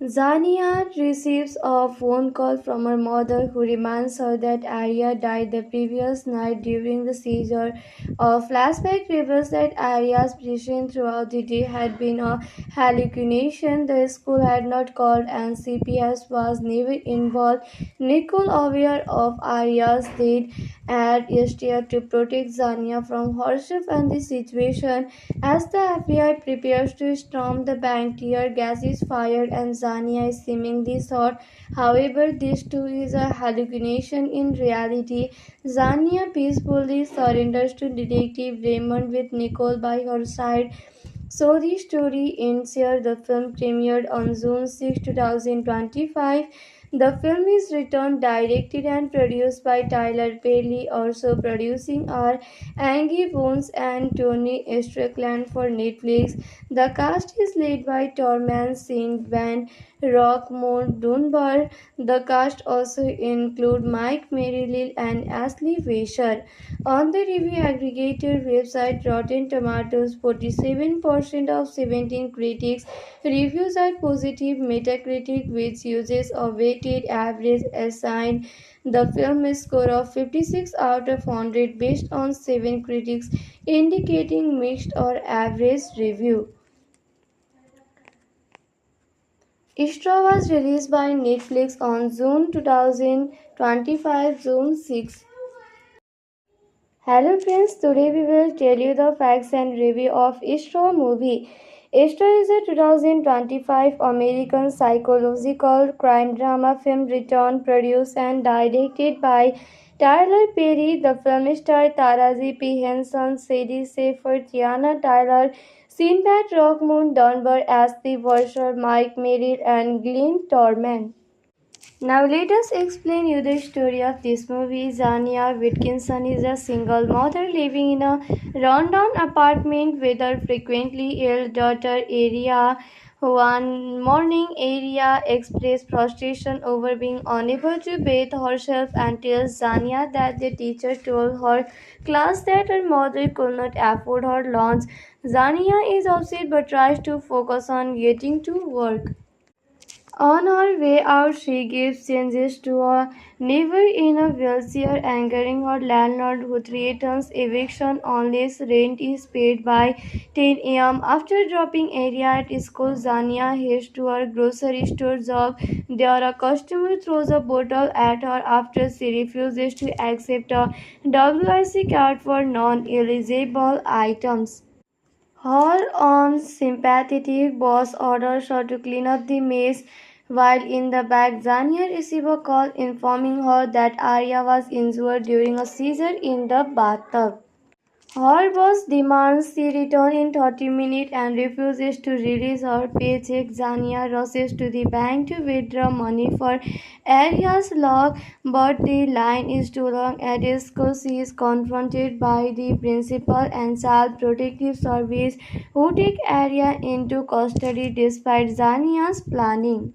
Zania receives a phone call from her mother who reminds her that Arya died the previous night during the seizure. A flashback reveals that Arya's position throughout the day had been a hallucination. The school had not called and CPS was never involved. Nicole, aware of Arya's death, had steered to protect Zania from herself and the situation. As the FBI prepares to storm the bank, tear gas is fired and Zania is seemingly shot. However, this too is a hallucination. In reality, Zania peacefully surrenders to Detective Raymond with Nicole by her side. So the story ends here. The film premiered on June 6, 2025. The film is written, directed, and produced by Tyler Perry. Also producing are Angie Bones and Tony Strickland for Netflix. The cast is led by Tormund St. Van Rockmore Dunbar. The cast also include Mike Merrill and Ashley Fisher. On the review aggregator website Rotten Tomatoes, 47% of 17 critics reviews are positive. Metacritic, which uses a weighted average, assigned the film a score of 56 out of 100 based on 7 critics, indicating mixed or average review. Istra was released by Netflix on June 2025, June 6. Hello friends, today we will tell you the facts and review of Istra movie. Esther is a 2025 American psychological crime drama film written, produced, and directed by Tyler Perry. The film stars Taraji P. Henson, Sadie Seyfried, Tiana Tyler, Sinbad Rockmoon, Dunbar as the Bursar, Mike Merrill, and Glenn Torment. Now let us explain you the story of this movie. Zania Whitkinson is a single mother living in a rundown apartment with her frequently ill daughter Aria. One morning, Aria expressed frustration over being unable to bathe herself and tells Zania that the teacher told her class that her mother could not afford her lunch. Zania is upset but tries to focus on getting to work. On her way out, she gives changes to a neighbor in a wheelchair, angering her landlord, who threatens eviction unless rent is paid by 10 a.m. After dropping Aria at school, Zania heads to her grocery store job. There, a customer throws a bottle at her after she refuses to accept a WIC card for non-eligible items. Her unsympathetic boss orders her to clean up the mess, while in the back, Zania receives a call informing her that Arya was injured during a seizure in the bathtub. Her boss demands she return in 30 minutes and refuses to release her paycheck. Zania rushes to the bank to withdraw money for Aria's log, but the line is too long. At school, she is confronted by the principal and Child Protective Service, who take Aria into custody despite Zania's planning.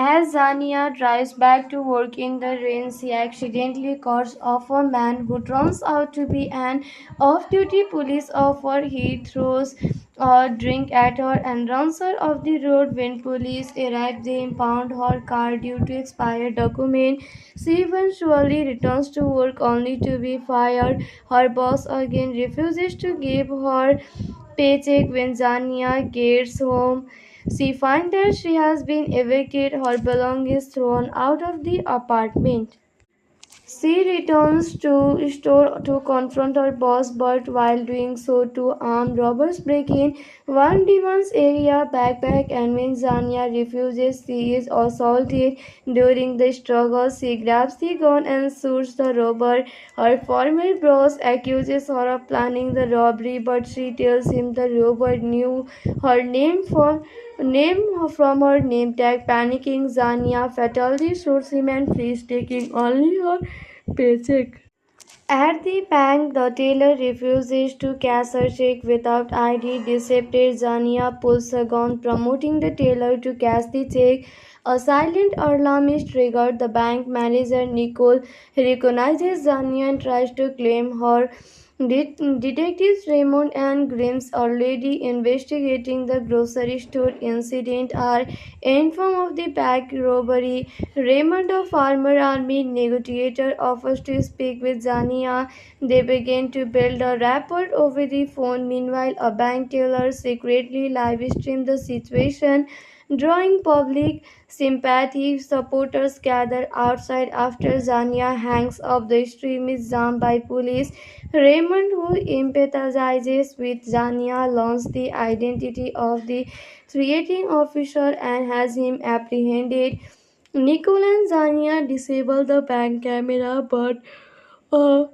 As Zania drives back to work in the rain, she accidentally cuts off a man who turns out to be an off duty police officer. He throws a drink at her and runs her off the road. When police arrive, they impound her car due to expired document. She eventually returns to work only to be fired. Her boss again refuses to give her paycheck. When Zania gets home, she finds that she has been evicted, her belongings thrown out of the apartment. She returns to store to confront her boss, but while doing so, two armed robbers break in. One demands Aria backpack, and when Zania refuses, she is assaulted. During the struggle, she grabs the gun and shoots the robber. Her former boss accuses her of planning the robbery, but she tells him the robber knew her name from her name tag. Panicking, Zania fatally shoots him and flees, taking only her paycheck. At the bank, the teller refuses to cash her check without ID. Deceptive, Zania pulls a gun, promoting the teller to cash the check. A silent alarm is triggered. The bank manager, Nicole, recognizes Zania and tries to claim her. Detectives Raymond and Grimes, already investigating the grocery store incident, are informed of the bank robbery. Raymond, a former army negotiator, offers to speak with Zania. They begin to build a rapport over the phone. Meanwhile, a bank teller secretly live streams the situation, drawing public sympathy. Supporters gather outside after Zania hangs up. The stream is jammed by police. Raymond, who empathizes with Zania, learns the identity of the threatening officer and has him apprehended. Nicole and Zania disable the bank camera, uh,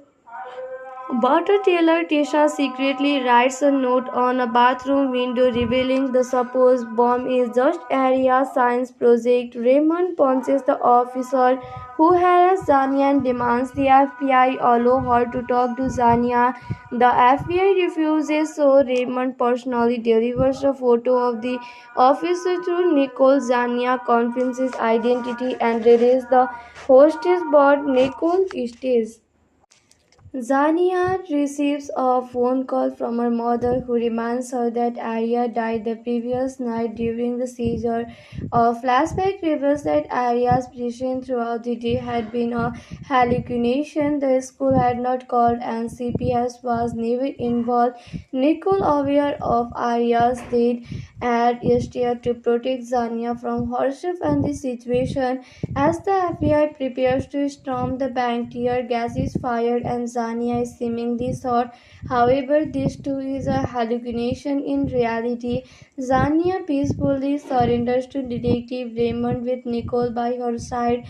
but Taylor Tisha secretly writes a note on a bathroom window revealing the supposed bomb is just area science project. Raymond punches the officer who harassed Zania and demands the FBI allow her to talk to Zania. The FBI refuses, so Raymond personally delivers a photo of the officer to Nicole. Zania confirms his identity and releases the hostage, but Nicole stays. Zania receives a phone call from her mother, who reminds her that Arya died the previous night during the seizure. A flashback reveals that Arya's presence throughout the day had been a hallucination. The school had not called and CPS was never involved. Nicole, aware of Arya's death, had steered to protect Zania from herself and the situation. As the FBI prepares to storm the bank, tear gas is fired and Zania is seemingly shot. However, this too is a hallucination in reality. Zania peacefully surrenders to Detective Raymond with Nicole by her side.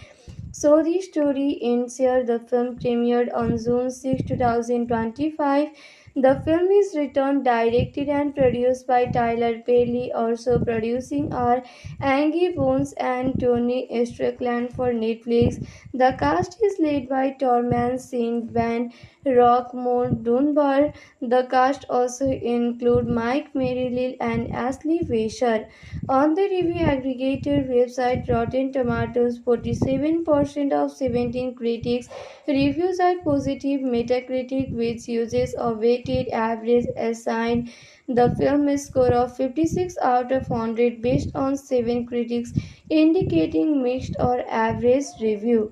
So the story ends here. The film premiered on June 6, 2025. The film is written, directed, and produced by Tyler Perry. Also producing are Angie Bones and Tony Strickland for Netflix. The cast is led by Tormund Saint Van Rockmore Dunbar. The cast also include Mike Merrill and Ashley Fisher. On the review aggregator website Rotten Tomatoes, 47% of 17 critics reviews are positive. Metacritic, which uses a weighted average, assigned the film a score of 56 out of 100 based on 7 critics, indicating mixed or average review.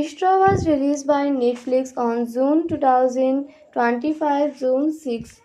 Straw was released by Netflix on June 2025, June 6.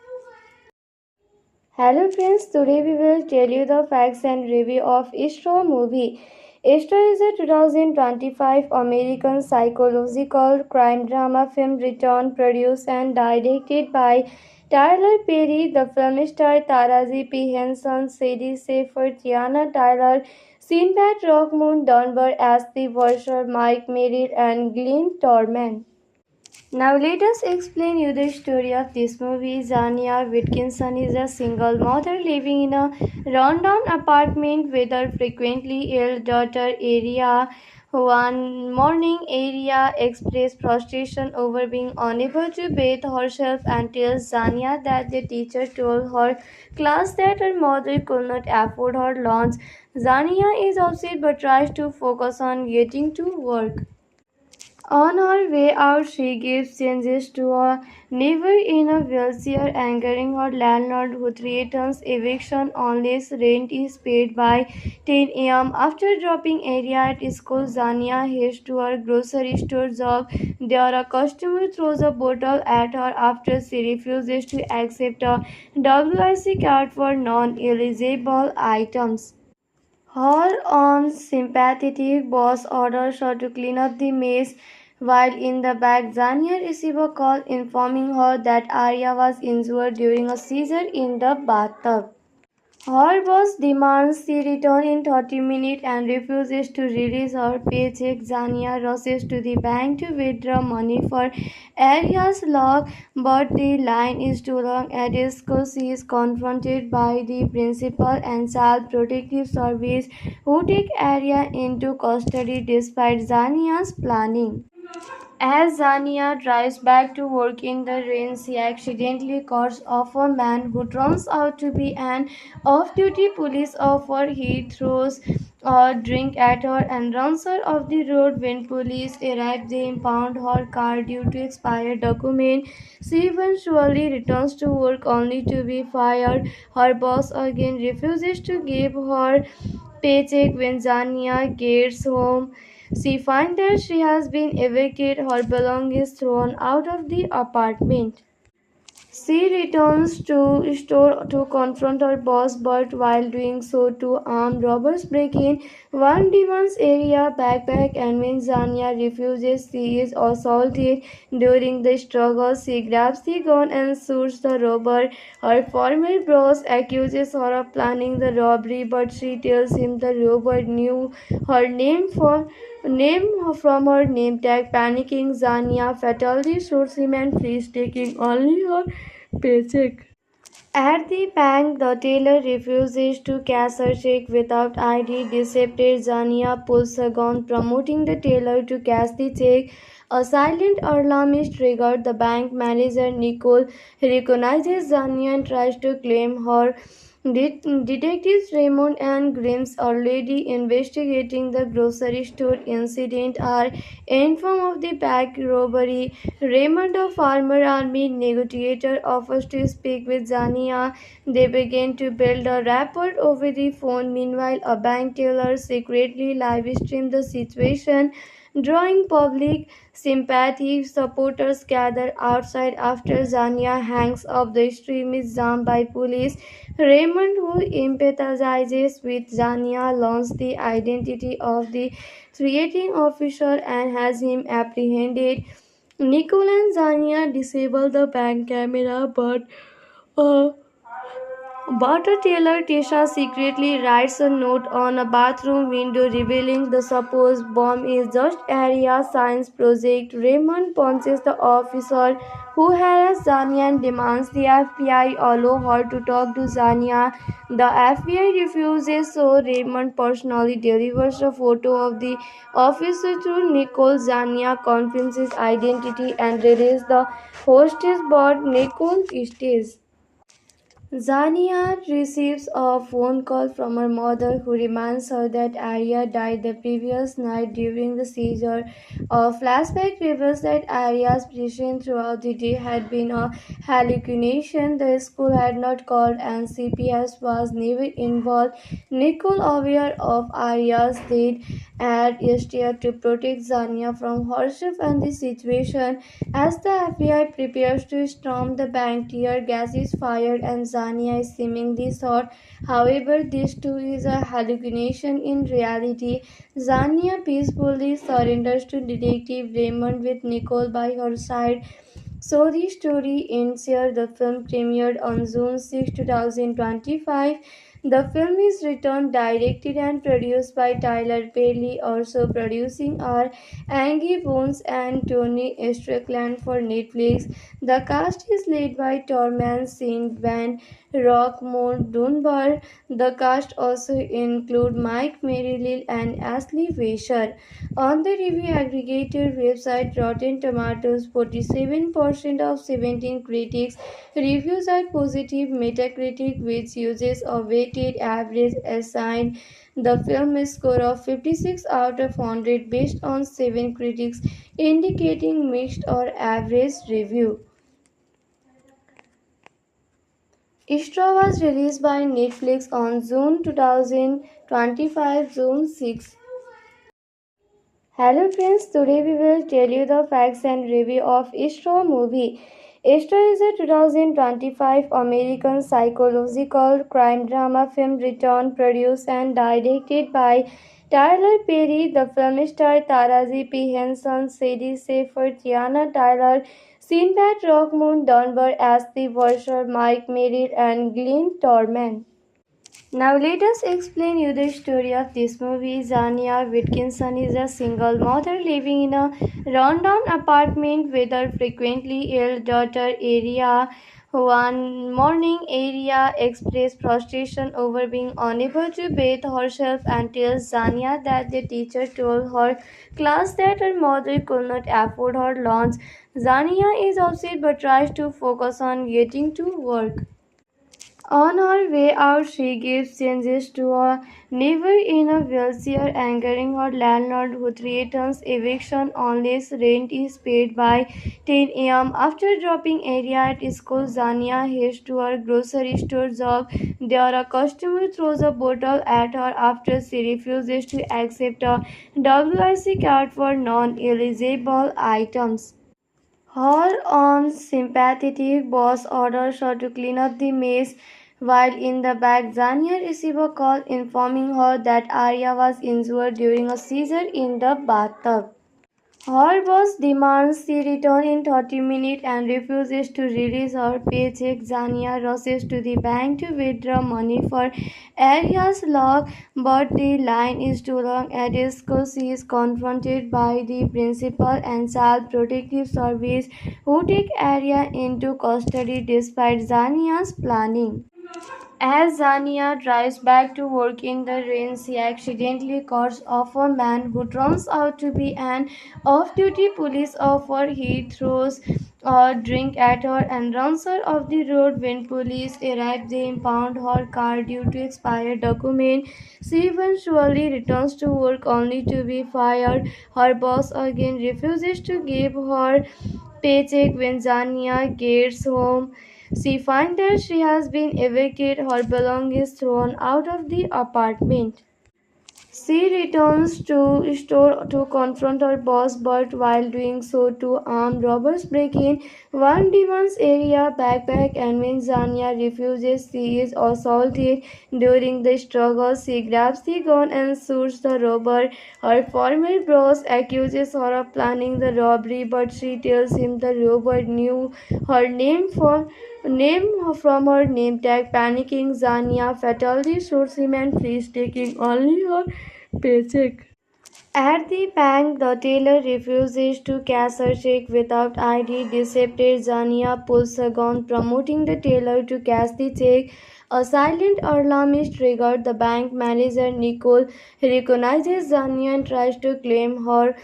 Hello friends, today we will tell you the facts and review of Straw movie. Straw is a 2025 American psychological crime drama film written, produced and directed by Tyler Perry. The film stars Taraji P. Henson, Sadie Schaeffer, Tiana Tyler, Sinbad Rockmoon, Dunbar, Ashley Wasser, Mike Merrill and Glenn Tormand. Now let us explain you the story of this movie. Zania Wilkinson is a single mother living in a rundown apartment with her frequently ill daughter Aria. One morning, Aria expressed frustration over being unable to bathe herself and tells Zania that the teacher told her class that her mother could not afford her lunch. Zania is upset but tries to focus on getting to work. On her way out, she gives changes to a neighbor in a wheelchair, angering her landlord, who threatens eviction unless rent is paid by 10 a.m. After dropping Aria at school, Zania heads to her grocery store job. There, a customer throws a bottle at her after she refuses to accept a WIC card for non-eligible items. Her unsympathetic boss orders her to clean up the mess. While in the back, Zania receives a call informing her that Arya was injured during a seizure in the bathtub. Her boss demands she return in 30 minutes and refuses to release her paycheck. Zania rushes to the bank to withdraw money for Aria's lock, but the line is too long. At school, she is confronted by the principal and Child Protective Service, who take Aria into custody despite Zania's planning. As Zania drives back to work in the rain, she accidentally cuts off a man who turns out to be an off-duty police officer. He throws a drink at her and runs her off the road. When police arrive, they impound her car due to expired document. She eventually returns to work only to be fired. Her boss again refuses to give her paycheck. When Zania gets home, she finds that she has been evicted, her belongings thrown out of the apartment. She returns to store to confront her boss, but while doing so, two armed robbers break in. One demands Aria backpack, and when Zania refuses, she is assaulted. During the struggle, she grabs the gun and shoots the robber. Her former boss accuses her of planning the robbery, but she tells him the robber knew her name from her name tag. Panicking, Zania fatally shoots him and flees, taking only her paycheck. At the bank, the teller refuses to cash her check without ID. Deceptive, Zania pulls a gun, promoting the teller to cash the check. A silent alarm is triggered. The bank manager, Nicole, recognizes Zania and tries to claim her. Detectives Raymond and Grimes, already investigating the grocery store incident, are informed of the bank robbery. Raymond, a former army negotiator, offers to speak with Zania. They begin to build a rapport over the phone. Meanwhile, a bank teller secretly live streams the situation. drawing public sympathy. Supporters gather outside after Zania hangs up the stream is jammed by police. Raymond, who empathizes with Zania, learns the identity of the threatening officer and has him apprehended. Nicole and Zania disable the bank camera, uh, but a tailor Tisha secretly writes a note on a bathroom window revealing the supposed bomb is just area science project. Raymond punches the officer who harassed Zania and demands the FBI allow her to talk to Zania. The FBI refuses, so Raymond personally delivers a photo of the officer to Nicole. Zania confirms his identity and releases the hostage, but Nicole stays. Zania receives a phone call from her mother who reminds her that Arya died the previous night during the seizure. A flashback reveals that Arya's position throughout the day had been a hallucination. The school had not called and CPS was never involved. Nicole, aware of Arya's death, had steered to protect Zania from herself and the situation. As the FBI prepares to storm the bank, tear gas is fired and Zania is seemingly shot. However, this too is a hallucination in reality. Zania peacefully surrenders to Detective Raymond with Nicole by her side. So the story ends here. The film premiered on June 6, 2025. The film is written, directed, and produced by Tyler Perry. Also producing are Angie Bones and Tony Strickland for Netflix. The cast is led by Tormund Saint Van Rockmore Dunbar. The cast also include Mike Merrill and Ashley Fisher. On the review aggregator website Rotten Tomatoes, 47% of 17 critics reviews are positive. Metacritic, which uses a weighted average, assigned the film a score of 56 out of 100 based on 7 critics, indicating mixed or average review. Istra was released by Netflix on June 2025, June 6. Hello friends, today we will tell you the facts and review of Istra movie. Istra is a 2025 American psychological crime drama film written, produced and directed by Tyler Perry. The film stars Taraji P. Henson, Sadie Schaefer, Tiana Tyler, Sinbad Rockmoon, Dunbar as the Worcer, Mike Merrill and Glenn Tormund. Now let us explain you the story of this movie. Zania Wilkinson is a single mother living in a rundown apartment with her frequently ill daughter Aria. One morning, Aria expressed frustration over being unable to bathe herself and tells Zania that the teacher told her class that her mother could not afford her lunch. Zania is upset but tries to focus on getting to work. On her way out, she gives changes to a neighbor in a wheelchair, angering her landlord who threatens eviction unless rent is paid by 10 a.m. After dropping Area at school, Zania heads to her grocery store job. There, a customer throws a bottle at her after she refuses to accept a WIC card for non-eligible items. Her unsympathetic boss orders her to clean up the mess. While in the back, Zania receives a call informing her that Arya was injured during a seizure in the bathtub. Her boss demands she return in 30 minutes and refuses to release her paycheck. Zania rushes to the bank to withdraw money for Arya's lock, but the line is too long. At school, she is confronted by the principal and Child Protective Service, who take Arya into custody despite Zania's planning. As Zania drives back to work in the rain, she accidentally cuts off a man who turns out to be an off duty police officer. He throws a drink at her and runs her off the road. When police arrive, they impound her car due to expired document. She eventually returns to work only to be fired. Her boss again refuses to give her paycheck. When Zania gets home, she finds that she has been evicted, her belongings thrown out of the apartment. She returns to store to confront her boss, but while doing so, two armed robbers break in one Devon's area backpack, and when Zania refuses, she is assaulted. During the struggle, she grabs the gun and shoots the robber. Her former boss accuses her of planning the robbery, but she tells him the robber knew her name from her name tag. Panicking, Zania fatally shoots him and flees, taking only her paycheck. At the bank, the teller refuses to cash her check without ID. Deceptive Zania pulls a gun, promoting the teller to cash the check. A silent alarm is triggered. The bank manager Nicole recognizes Zania and tries to claim her.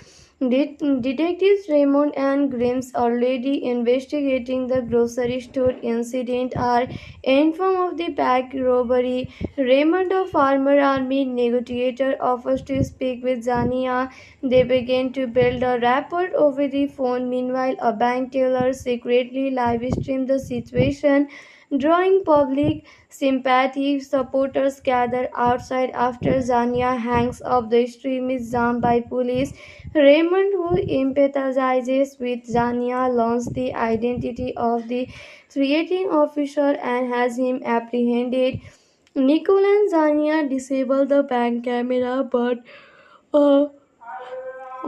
Detectives Raymond and Grimes, already investigating the grocery store incident, are informed of the bank robbery. Raymond, a former army negotiator, offers to speak with Zania. They begin to build a rapport over the phone. Meanwhile, a bank teller secretly live streams the situation, drawing public sympathy. Supporters gather outside after Zania hangs up. The stream is jammed by police. Raymond, who empathizes with Zania, learns the identity of the threatening officer and has him apprehended. Nicole and Zania disable the bank camera, uh,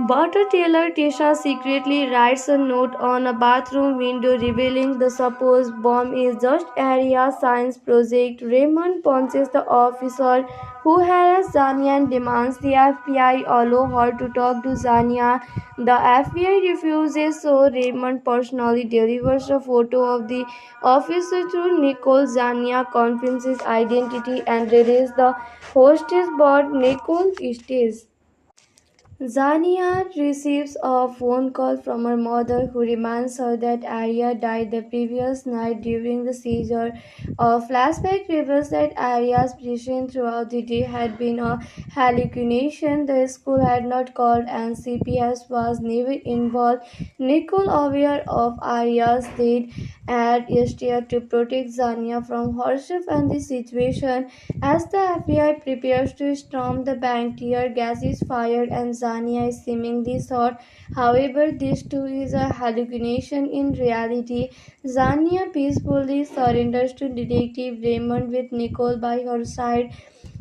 but a tailor Tisha secretly writes a note on a bathroom window revealing the supposed bomb is just area science project. Raymond punches the officer who harassed Zania and demands the FBI allow her to talk to Zania. The FBI refuses, so Raymond personally delivers a photo of the officer to Nicole. Zania confirms his identity and releases the hostage, but Nicole stays. Zania receives a phone call from her mother who reminds her that Arya died the previous night during the seizure. A flashback reveals that Arya's vision throughout the day had been a hallucination. The school had not called and CPS was never involved. Nicole, aware of Arya's death, had steered to protect Zania from herself and the situation. As the FBI prepares to storm the bank, tear gas is fired and Zania is seemingly shot. However, this too is a hallucination in reality. Zania peacefully surrenders to Detective Raymond with Nicole by her side.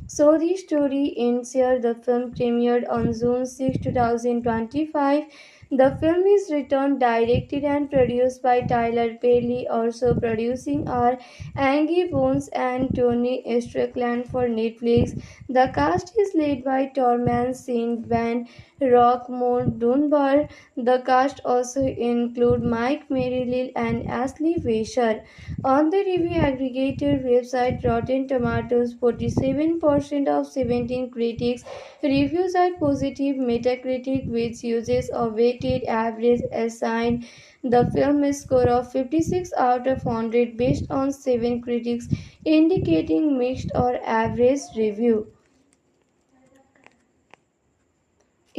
So the story ends here. The film premiered on June 6, 2025. The film is written, directed, and produced by Tyler Perry. Also producing are Angie Bones and Tony Strickland for Netflix. The cast is led by Tormund Saint Van Rockmore Dunbar. The cast also include Mike Merrill and Ashley Fisher. On the review aggregator website Rotten Tomatoes, 47% of 17 critics reviews are positive. Metacritic, which uses a weighted average, assigned the film a score of 56 out of 100 based on 7 critics, indicating mixed or average review.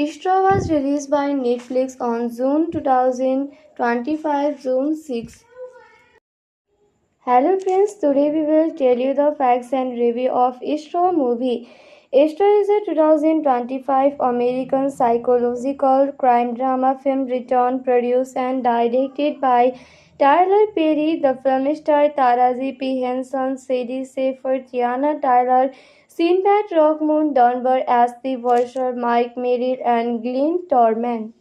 Straw was released by Netflix on June 2025, June 6. Hello friends, today we will tell you the facts and review of Straw movie. Straw is a 2025 American psychological crime drama film written, produced and directed by Tyler Perry. The film stars Taraji P. Henson, Sadie Schaefer, Tiana Tyler, Sinbad Rockmoon, Dunbar as the Washer, Mike Merrill and Glenn Tormund.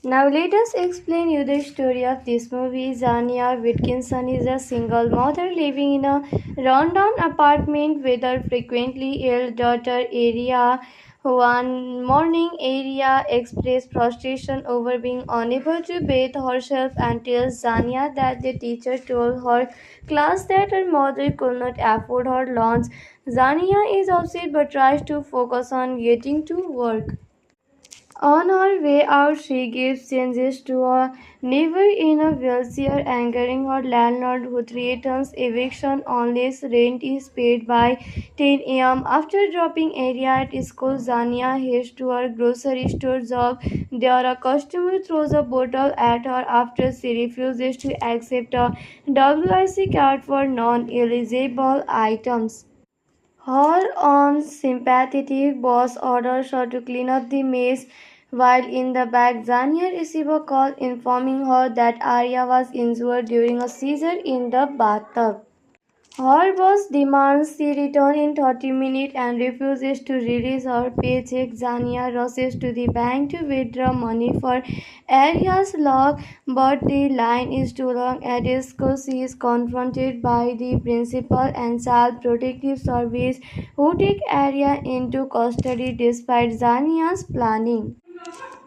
Now let us explain you the story of this movie. Zania Wilkinson is a single mother living in a rundown apartment with her frequently ill daughter Aria. One morning, Aria expressed frustration over being unable to bathe herself and tells Zania that the teacher told her class that her mother could not afford her lunch. Zania is upset but tries to focus on getting to work. On her way out, she gives changes to a neighbor in a wheelchair, angering her landlord, who threatens eviction unless rent is paid by 10 a.m. After dropping Aria at school, Zania heads to her grocery store job. There, a customer throws a bottle at her after she refuses to accept a WIC card for non-eligible items. Her unsympathetic boss orders her to clean up the mess, while in the back, Zania receives a call informing her that Arya was injured during a seizure in the bathtub. Her boss demands she return in 30 minutes and refuses to release her paycheck. Zania rushes to the bank to withdraw money for Arya's lock, but the line is too long. At school, she is confronted by the principal and Child Protective Service, who take Arya into custody despite Zania's planning.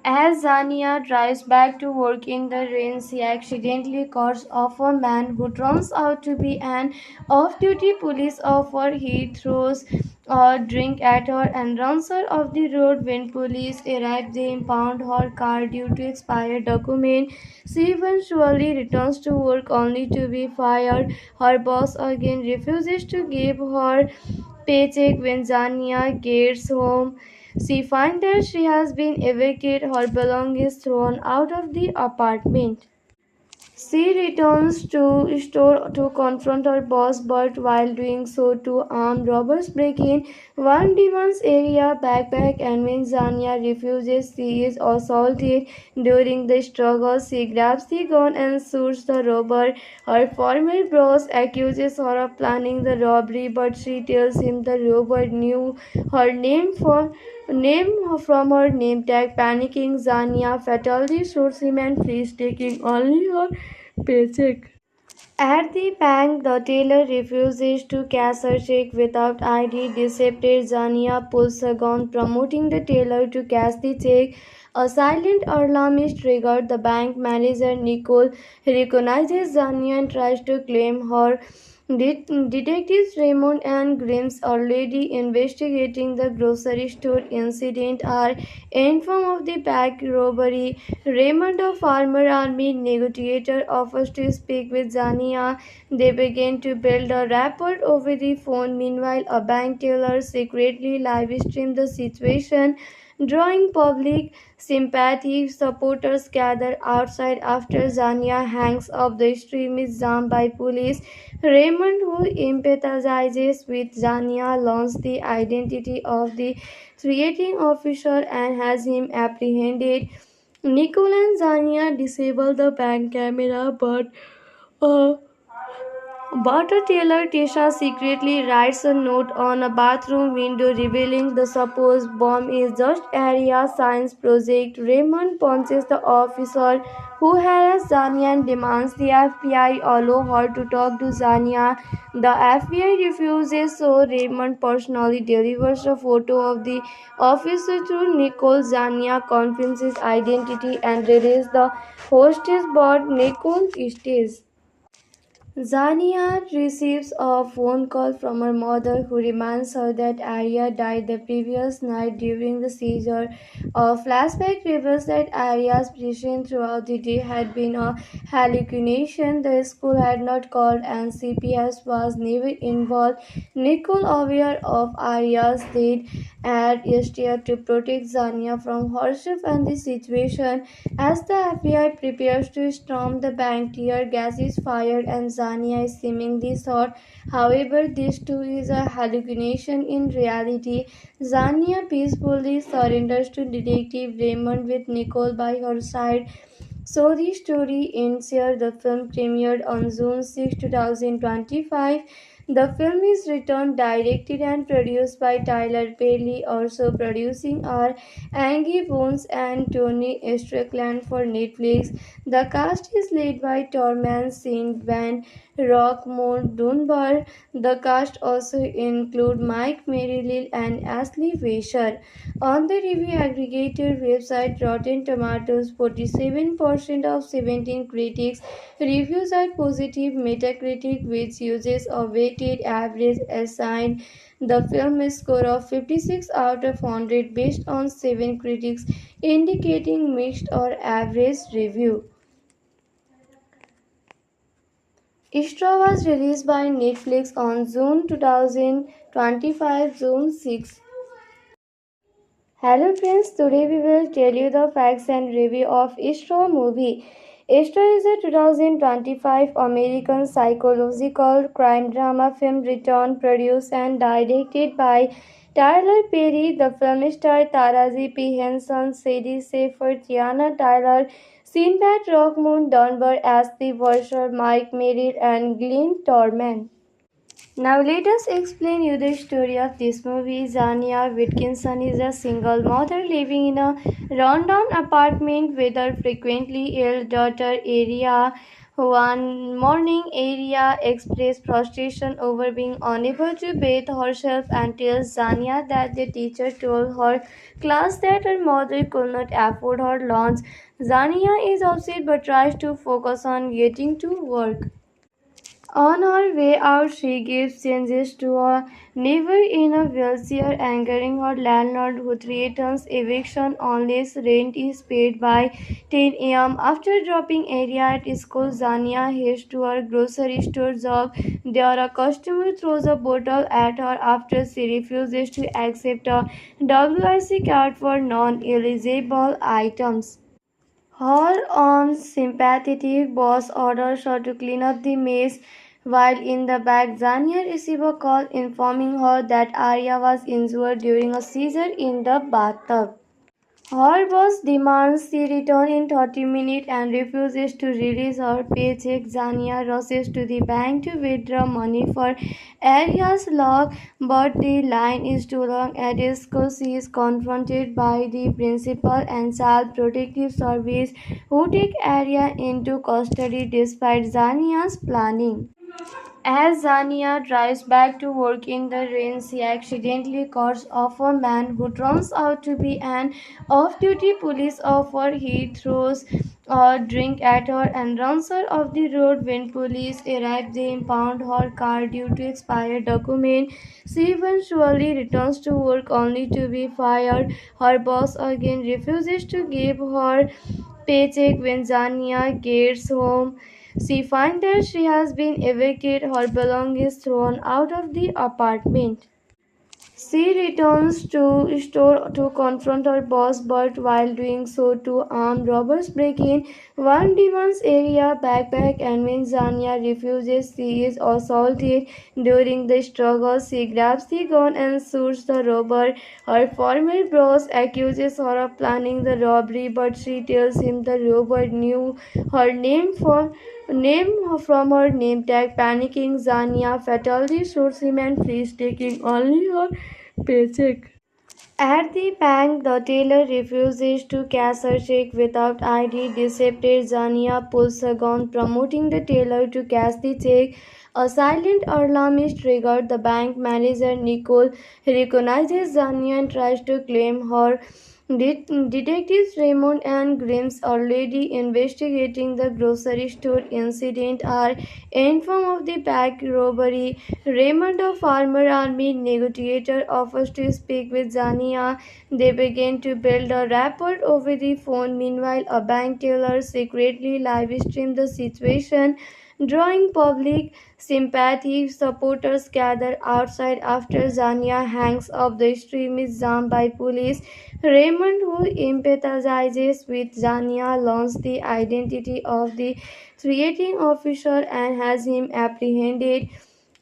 As Zania drives back to work in the rain, she accidentally cuts off a man who turns out to be an off duty police officer. He throws a drink at her and runs her off the road. When police arrive, they impound her car due to expired document. She eventually returns to work only to be fired. Her boss again refuses to give her paycheck. When Zania gets home, she finds that she has been evicted, her belongings thrown out of the apartment. She returns to store to confront her boss, but while doing so, two armed robbers break in. One demands area backpack, and when Zania refuses, she is assaulted. During the struggle, she grabs the gun and shoots the robber. Her former boss accuses her of planning the robbery, but she tells him the robber knew her name from her name tag. Panicking, Zania fatally shoots him and flees, taking only her paycheck. At the bank, the teller refuses to cash her check without ID. Deceptive Zania pulls a gun, promoting the teller to cash the check. A silent alarm is triggered. The bank manager Nicole recognizes Zania and tries to claim her. Detectives Raymond and Grimes, already investigating the grocery store incident, are informed of the bank robbery. Raymond, a former army negotiator, offers to speak with Zania. They begin to build a rapport over the phone. Meanwhile, a bank teller secretly live streams the situation, drawing public sympathy. Supporters gather outside after Zania hangs up. The stream is jammed by police. Raymond, who empathizes with Zania, learns the identity of the threatening officer and has him apprehended. Nicole and Zania disable the bank camera, uh, but a tailor Tisha secretly writes a note on a bathroom window revealing the supposed bomb is just area science project. Raymond punches the officer who harassed Zania and demands the FBI allow her to talk to Zania. The FBI refuses, so Raymond personally delivers a photo of the officer to Nicole. Zania confirms his identity and releases the hostage, but Nicole stays. Zania receives a phone call from her mother who reminds her that Arya died the previous night during the seizure. A flashback reveals that Arya's position throughout the day had been a hallucination. The school had not called and CPS was never involved. Nicole, aware of Arya's death, had steered to protect Zania from herself and the situation. As the FBI prepares to storm the bank, tear gas is fired and Zania is seemingly shot. However, this too is a hallucination in reality. Zania peacefully surrenders to Detective Raymond with Nicole by her side. So the story ends here. The film premiered on June 6, 2025. The film is written, directed, and produced by Tyler Perry. Also producing are Angie Bones and Tony Strickland for Netflix. The cast is led by Tormund Saint Van Rockmore Dunbar. The cast also include Mike Merrill and Ashley Fisher. On the review aggregator website Rotten Tomatoes, 47% of 17 critics reviews are positive. Metacritic, which uses a weighted average, assigned the film a score of 56 out of 100 based on 7 critics, indicating mixed or average review. Istra was released by Netflix on June 2025, June 6. Hello friends, today we will tell you the facts and review of Istra movie. Esther is a 2025 American psychological crime drama film written, produced, and directed by Tyler Perry. The film stars Taraji P. Henson, Sadie Seyfried, Tiana Tyler, Sinbad Rockmoon Dunbar as the Worcer, Mike Merrill, and Glenn Torment. Now let us explain you the story of this movie. Zania Whitkinson is a single mother living in a rundown apartment with her frequently ill daughter Aria. One morning, Aria expressed frustration over being unable to bathe herself and tells Zania that the teacher told her class that her mother could not afford her lunch. Zania is upset but tries to focus on getting to work. On her way out, she gives changes to a neighbor in a wheelchair, angering her landlord who threatens eviction unless rent is paid by 10 a.m. After dropping Area at school, Zania heads to her grocery store job. There, a customer throws a bottle at her after she refuses to accept a WIC card for non-eligible items. Her unsympathetic boss orders her to clean up the mess. While in the back, Zania receives a call informing her that Arya was injured during a seizure in the bathtub. Her boss demands she return in 30 minutes and refuses to release her paycheck. Zania rushes to the bank to withdraw money for Aria's log, but the line is too long. At school, she is confronted by the principal and Child Protective Service, who take Aria into custody despite Zania's planning. As Zania drives back to work in the rain, she accidentally cuts off a man who turns out to be an off duty police officer. He throws a drink at her and runs her off the road. When police arrive, they impound her car due to expired document. She eventually returns to work only to be fired. Her boss again refuses to give her paycheck. When Zania gets home, she finds that she has been evicted, her belongings thrown out of the apartment. She returns to store to confront her boss, but while doing so, two armed robbers break in. One demands Area backpack, and when Zania refuses, she is assaulted. During the struggle, she grabs the gun and shoots the robber. Her former boss accuses her of planning the robbery, but she tells him the robber knew her name from her name tag. Panicking, Zania fatally shoots him and flees, taking only her paycheck. At the bank, the teller refuses to cash her check without ID. Deceptive, Zania pulls a gun, promoting the teller to cash the check. A silent alarm is triggered. The bank manager, Nicole, recognizes Zania and tries to claim her. Detectives Raymond and Grimes, already investigating the grocery store incident, are informed of the bank robbery. Raymond, a former army negotiator, offers to speak with Zania. They begin to build a rapport over the phone. Meanwhile, a bank teller secretly live streams the situation, drawing public sympathy. Supporters gather outside after Zania hangs up. The stream is jammed by police. Raymond, who empathizes with Zania, learns the identity of the threatening officer and has him apprehended.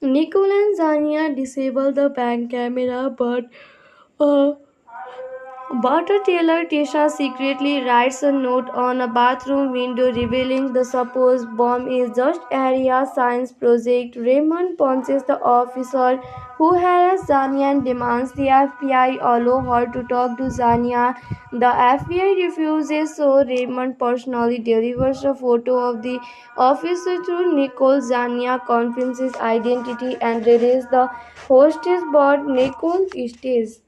Nicole and Zania disable the bank camera, uh, Butter Taylor Tisha secretly writes a note on a bathroom window revealing the supposed bomb is just area science project. Raymond punches the officer who harassed Zania and demands the FBI allow her to talk to Zania. The FBI refuses, so Raymond personally delivers a photo of the officer through Nicole. Zania confirms his identity and releases the hostage, but Nicole stays.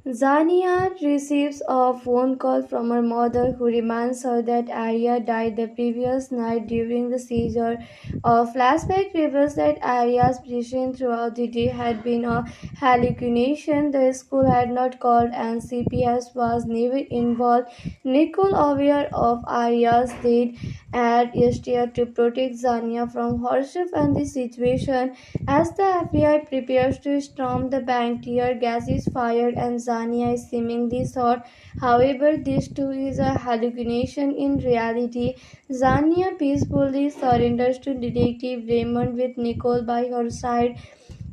Zania receives a phone call from her mother who reminds her that Arya died the previous night during the seizure. A flashback reveals that Arya's presence throughout the day had been a hallucination. The school had not called and CPS was never involved. Nicole, aware of Arya's death, had steered to protect Zania from herself and the situation. As the FBI prepares to storm the bank, tear gas is fired and Zania is seemingly shot. However, this too is a hallucination in reality. Zania peacefully surrenders to Detective Raymond with Nicole by her side.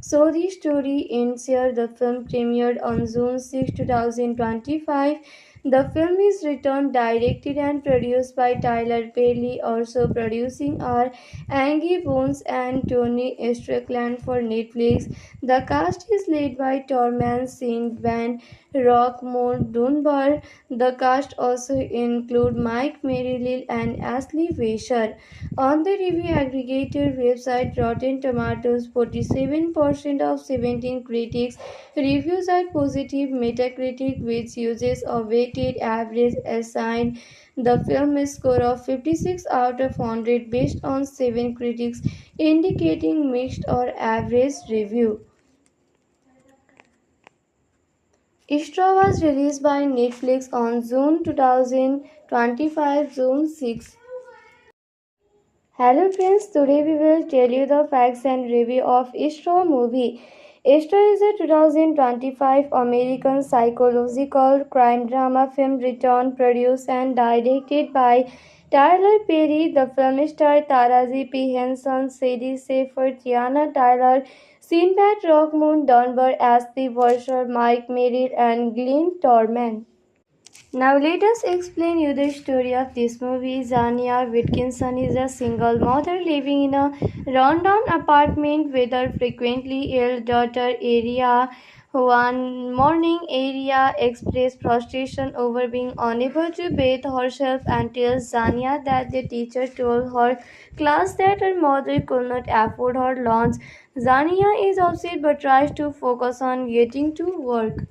So the story ends here. The film premiered on June 6, 2025. The film is written, directed, and produced by Tyler Perry. Also producing are Angie Bones and Tony Strickland for Netflix. The cast is led by Tormund Saint Van Rockmore Dunbar. The cast also include Mike Merrill and Ashley Fisher. On the review aggregator website Rotten Tomatoes, 47% of 17 critics reviews are positive. Metacritic, which uses a weighted average, assigned the film a score of 56 out of 100 based on 7 critics, indicating mixed or average review. Straw was released by Netflix on June 2025, June 6. Hello friends, today we will tell you the facts and review of Straw movie. Straw is a 2025 American psychological crime drama film written, produced and directed by Tyler Perry. The film stars Taraji P. Henson, Sadie Schaefer, Tiana Tyler, Sinbad Rockmoon, Dunbar, Ashley Washer, Mike Merrill and Glenn Tormund. Now let us explain you the story of this movie. Zania Wilkinson is a single mother living in a rundown apartment with her frequently ill daughter Aria. One morning, Aria expressed frustration over being unable to bathe herself and tells Zania that the teacher told her class that her mother could not afford her lunch. Zania is upset but tries to focus on getting to work.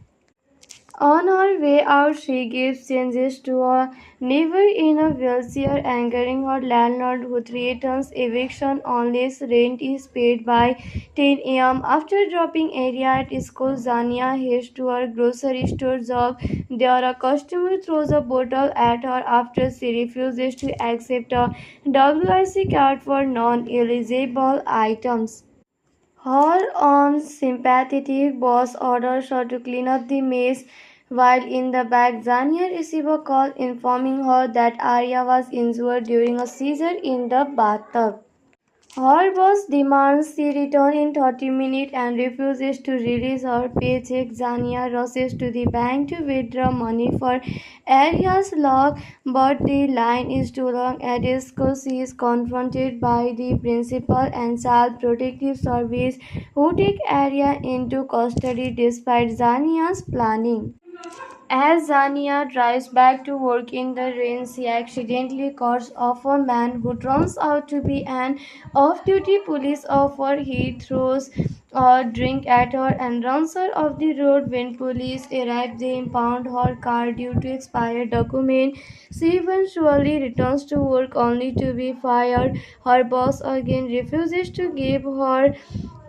On her way out, she gives changes to a neighbor in a wheelchair, angering her landlord, who threatens eviction unless rent is paid by 10 a.m. After dropping Aria at school, Zania heads to her grocery store job. There, a customer throws a bottle at her after she refuses to accept a WIC card for non-eligible items. Her unsympathetic boss orders her to clean up the mess. While in the back, Zania receives a call informing her that Arya was injured during a seizure in the bathtub. Her boss demands she return in 30 minutes and refuses to release her paycheck. Zania rushes to the bank to withdraw money for Aria's lock, but the line is too long. At school, she is confronted by the principal and Child Protective Service, who take Aria into custody despite Zania's planning. As Zania drives back to work in the rain, she accidentally cuts off a man who turns out to be an off-duty police officer. He throws a drink at her and runs her off the road. When police arrive, they impound her car due to expired document. She eventually returns to work only to be fired. Her boss again refuses to give her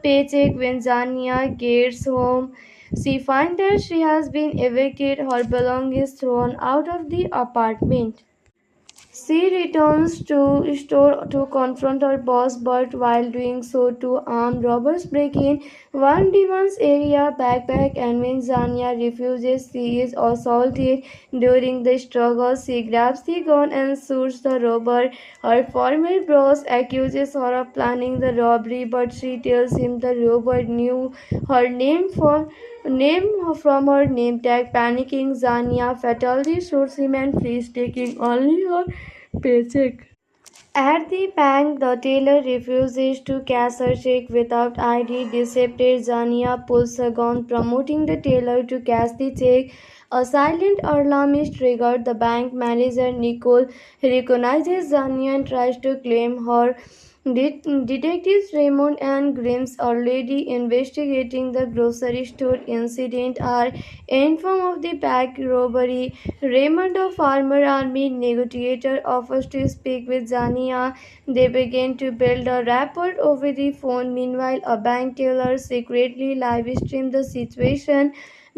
paycheck. When Zania gets home, she finds that she has been evicted, her belongings thrown out of the apartment. She returns to store to confront her boss, but while doing so, two armed robbers break in. One demands Aria backpack, and when Zania refuses, she is assaulted. During the struggle, she grabs the gun and shoots the robber. Her former boss accuses her of planning the robbery, but she tells him the robber knew her name from her name tag. Panicking, Zania fatally shoots him and flees, taking only her paycheck. At the bank, the teller refuses to cash her check without ID. Deceptive, Zania pulls a gun, promoting the teller to cash the check. A silent alarm is triggered. The bank manager, Nicole, recognizes Zania and tries to claim her. Detectives Raymond and Grimes, already investigating the grocery store incident, are informed of the bank robbery. Raymond, a former army negotiator, offers to speak with Zania. They begin to build a rapport over the phone. Meanwhile, a bank teller secretly live streams the situation.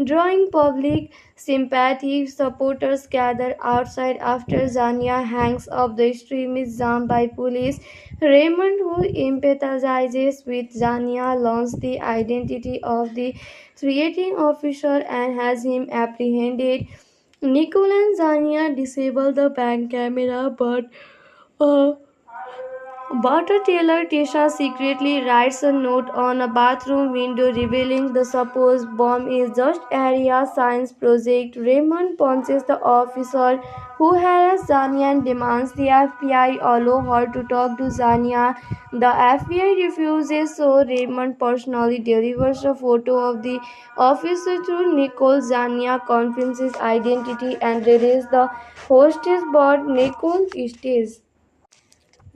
drawing public sympathy. Supporters gather outside after Zania hangs up the stream is jammed by police. Raymond, who empathizes with Zania, learns the identity of the threatening officer and has him apprehended. Nicole and Zania disable the bank camera, uh, but a tailor Tisha secretly writes a note on a bathroom window revealing the supposed bomb is just area science project. Raymond punches the officer who harassed Zania and demands the FBI allow her to talk to Zania. The FBI refuses, so Raymond personally delivers a photo of the officer to Nicole. Zania confirms his identity and releases the hostage, but Nicole stays.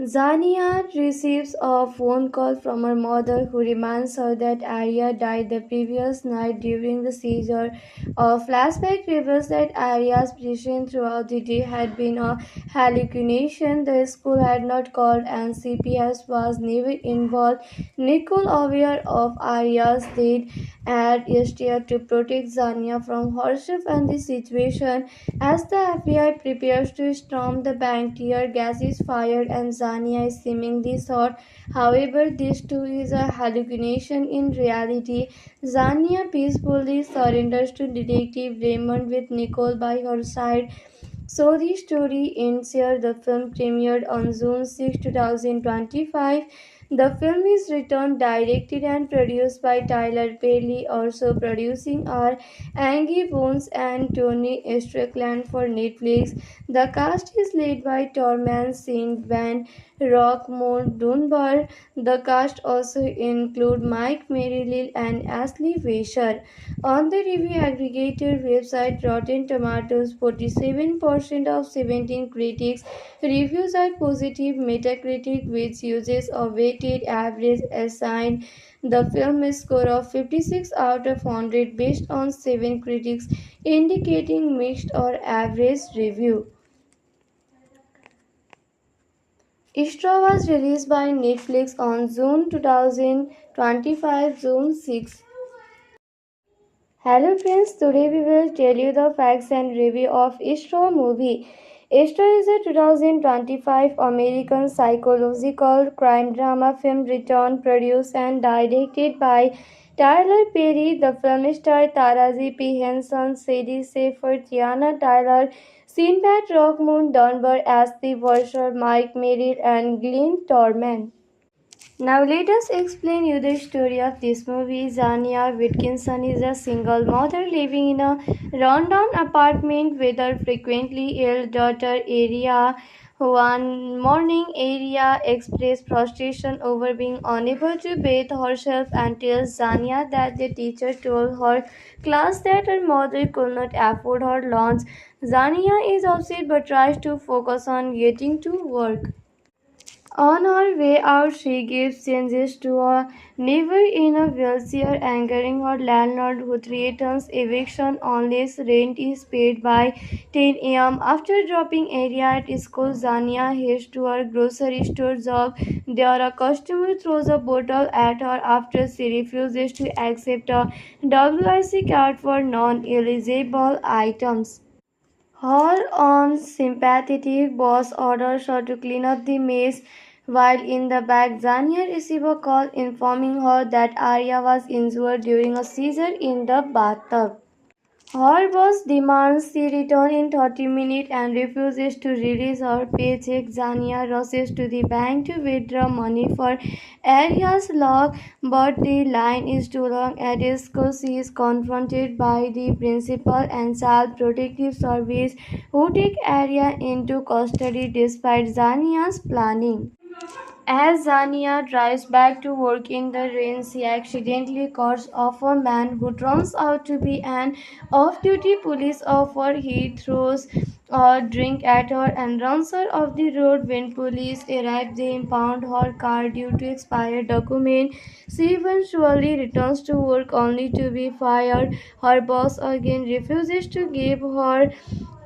Zania receives a phone call from her mother who reminds her that Arya died the previous night during the seizure. A flashback reveals that Arya's position throughout the day had been a hallucination. The school had not called and CPS was never involved. Nicole, aware of Arya's death, had steered to protect Zania from herself and the situation. As the FBI prepares to storm the bank, tear gas is fired and Zania is seemingly shot. However, this too is a hallucination in reality. Zania peacefully surrenders to Detective Raymond with Nicole by her side. So the story ends here. The film premiered on June 6, 2025. The film is written, directed, and produced by Tyler Perry. Also producing are Angie Bones and Tony Strickland for Netflix. The cast is led by Tormund Saint Van Rockmore Dunbar. The cast also include Mike Merrill and Ashley Fisher. On the review aggregator website Rotten Tomatoes, 47% of 17 critics reviews are positive. Metacritic, which uses a weighted average, assigned the film a score of 56 out of 100 based on 7 critics, indicating mixed or average review. Istra was released by Netflix on June 2025, June 6. Hello friends, today we will tell you the facts and review of Istra movie. Istra is a 2025 American psychological crime drama film written, produced and directed by Tyler Perry. The film stars Taraji P. Henson, Sadie Schaefer, Tiana Tyler, Sinbad Rockmoon Dunbar as the Worcer, Mike Merrill and Glenn Tormund. Now let us explain you the story of this movie. Zania Wilkinson is a single mother living in a rundown apartment with her frequently ill daughter Aria. One morning, Aria expressed frustration over being unable to bathe herself and tells Zania that the teacher told her class that her mother could not afford her lunch. Zania is upset but tries to focus on getting to work. On her way out, she gives changes to a neighbor in a wheelchair, angering her landlord who threatens eviction unless rent is paid by 10 a.m. After dropping Area at school, Zania heads to her grocery store job. There, a customer throws a bottle at her after she refuses to accept a WIC card for non-eligible items. Her unsympathetic boss orders her to clean up the mess. While in the back, Zania receives a call informing her that Arya was injured during a seizure in the bathtub. Her boss demands she return in 30 minutes and refuses to release her paycheck. Zania rushes to the bank to withdraw money for Arya's lock, but the line is too long. At school, she is confronted by the principal and Child Protective Service, who take Arya into custody despite Zania's planning. As Zania drives back to work in the rain, she accidentally cuts off a man who turns out to be an off duty police officer. He throws a drink at her and runs her off the road. When police arrive, they impound her car due to expired document. She eventually returns to work only to be fired. Her boss again refuses to give her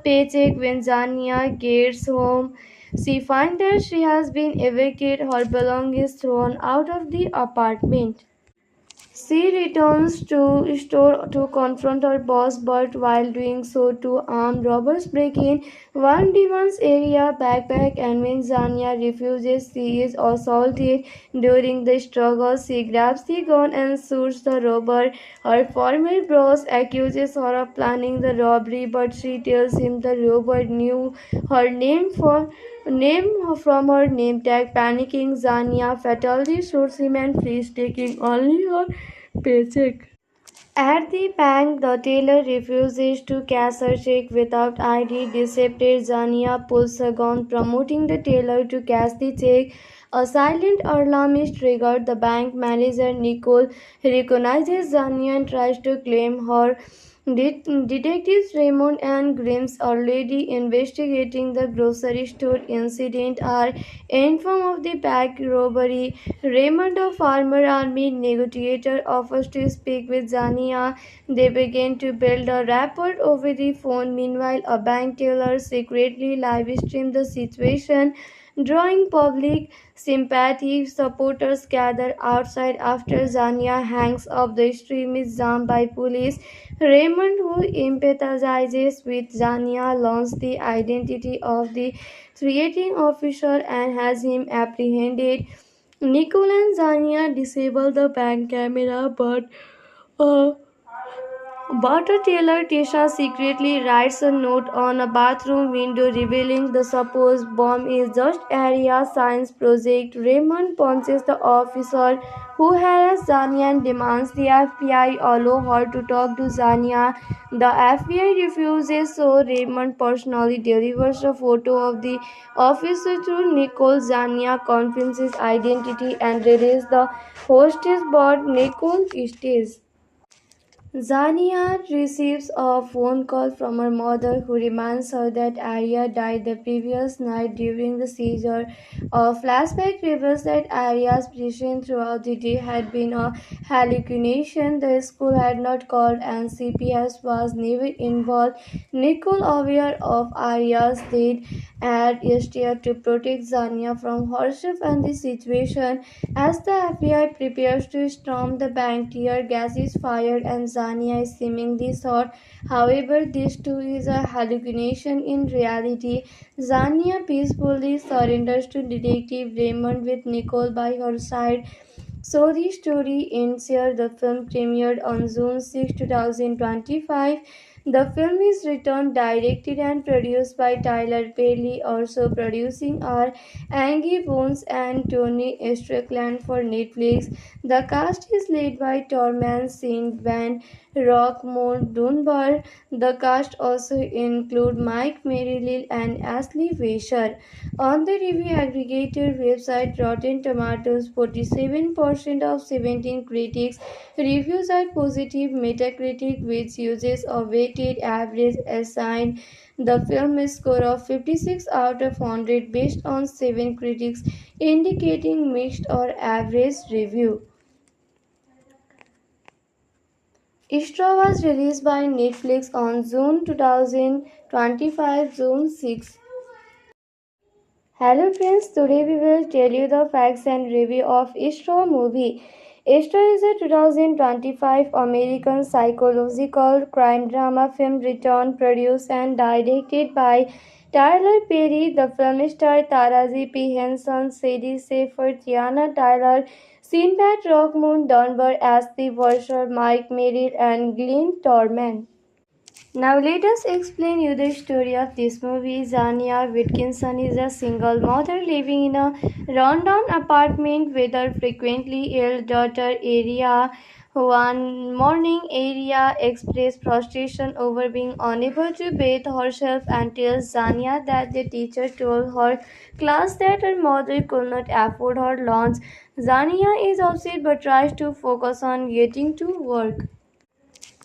paycheck. When Zania gets home, she finds that she has been evicted, her belongings thrown out of the apartment. She returns to store to confront her boss, but while doing so, two armed robbers break in one Devon's area backpack, and when Zania refuses, she is assaulted. During the struggle, she grabs the gun and shoots the robber. Her former boss accuses her of planning the robbery, but she tells him the robber knew her name from her name tag. Panicking, Zania fatally shoots him and flees, taking only her paycheck. At the bank, the teller refuses to cash her check without ID. Deceptive Zania pulls a gun, promoting the teller to cash the check. A silent alarm is triggered. The bank manager Nicole recognizes Zania and tries to claim her. Detectives Raymond and Grimes, already investigating the grocery store incident, are informed of the bank robbery. Raymond, a former army negotiator, offers to speak with Zania. They begin to build a rapport over the phone. Meanwhile, a bank teller secretly live streams the situation, drawing public sympathy. Supporters gather outside after Zania hangs up. The stream is jammed by police. Raymond, who empathizes with Zania, learns the identity of the threatening officer and has him apprehended. Nicole and Zania disable the bank camera, uh, but a tailor Tisha secretly writes a note on a bathroom window revealing the supposed bomb is just area science project. Raymond punches the officer who harassed Zania and demands the FBI allow her to talk to Zania. The FBI refuses, so Raymond personally delivers a photo of the officer to Nicole. Zania confirms his identity and releases the hostage, but Nicole stays. Zania receives a phone call from her mother who reminds her that Arya died the previous night during the seizure. A flashback reveals that Arya's vision throughout the day had been a hallucination. The school had not called and CPS was never involved. Nicole, aware of Arya's death, had steered to protect Zania from herself and the situation. As the FBI prepares to storm the bank, tear gas is fired and Zania is seemingly shot. However, this too is a hallucination in reality. Zania peacefully surrenders to Detective Raymond with Nicole by her side. So the story ends here. The film premiered on June 6, 2025. The film is written, directed, and produced by Tyler Perry. Also producing are Angie Bones and Tony Strickland for Netflix. The cast is led by Tormund Saint Van Rockmore Dunbar. The cast also include Mike Merrill and Ashley Fisher. On the review aggregator website Rotten Tomatoes, 47% of 17 critics reviews are positive. Metacritic, which uses a weighted average, assigned the film a score of 56 out of 100 based on 7 critics, indicating mixed or average review. Istra was released by Netflix on June 2025, June 6. Hello friends, today we will tell you the facts and review of Istra movie. Istra is a 2025 American psychological crime drama film written, produced and directed by Tyler Perry. The film stars Taraji P. Henson, Sadie Schaefer, Tiana Tyler, Sinbad Rockmoon, Dunbar as the Washer, Mike Merrill and Glenn Tormund. Now let us explain you the story of this movie. Zania Wilkinson is a single mother living in a rundown apartment with her frequently ill daughter Aria. One morning, Aria expressed frustration over being unable to bathe herself and tells Zania that the teacher told her class that her mother could not afford her lunch. Zania is upset but tries to focus on getting to work.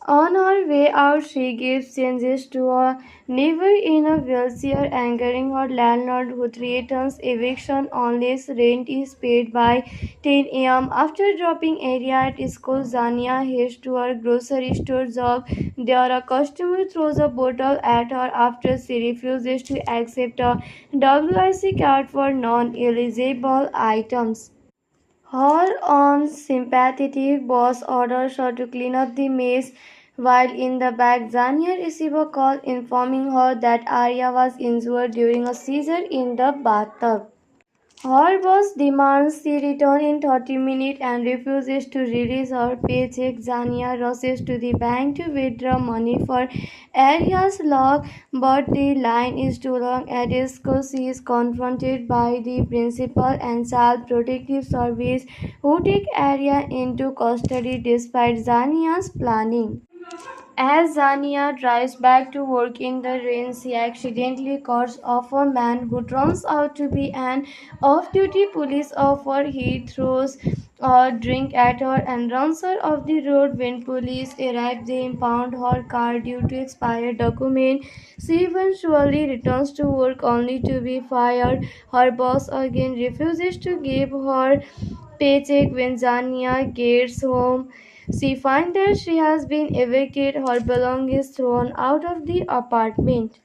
On her way out, she gives changes to a neighbor in a wheelchair, angering her landlord who threatens eviction unless rent is paid by 10 a.m. After dropping Aria at school, Zania heads to her grocery store job. There, a customer throws a bottle at her after she refuses to accept a WIC card for non-eligible items. Her unsympathetic boss orders her to clean up the mess, while in the back, Zania receives a call informing her that Arya was injured during a seizure in the bathtub. Her boss demands she return in 30 minutes and refuses to release her paycheck. Zania rushes to the bank to withdraw money for Arya's lock, but the line is too long. At school, she is confronted by the principal and Child Protective Service, who take Arya into custody despite Zania's planning. As Zania drives back to work in the rain, she accidentally cuts off a man who turns out to be an off duty police officer. He throws a drink at her and runs her off the road. When police arrive, they impound her car due to expired document. She eventually returns to work only to be fired. Her boss again refuses to give her paycheck. When Zania gets home, she finds that she has been evicted, her belongings thrown out of the apartment.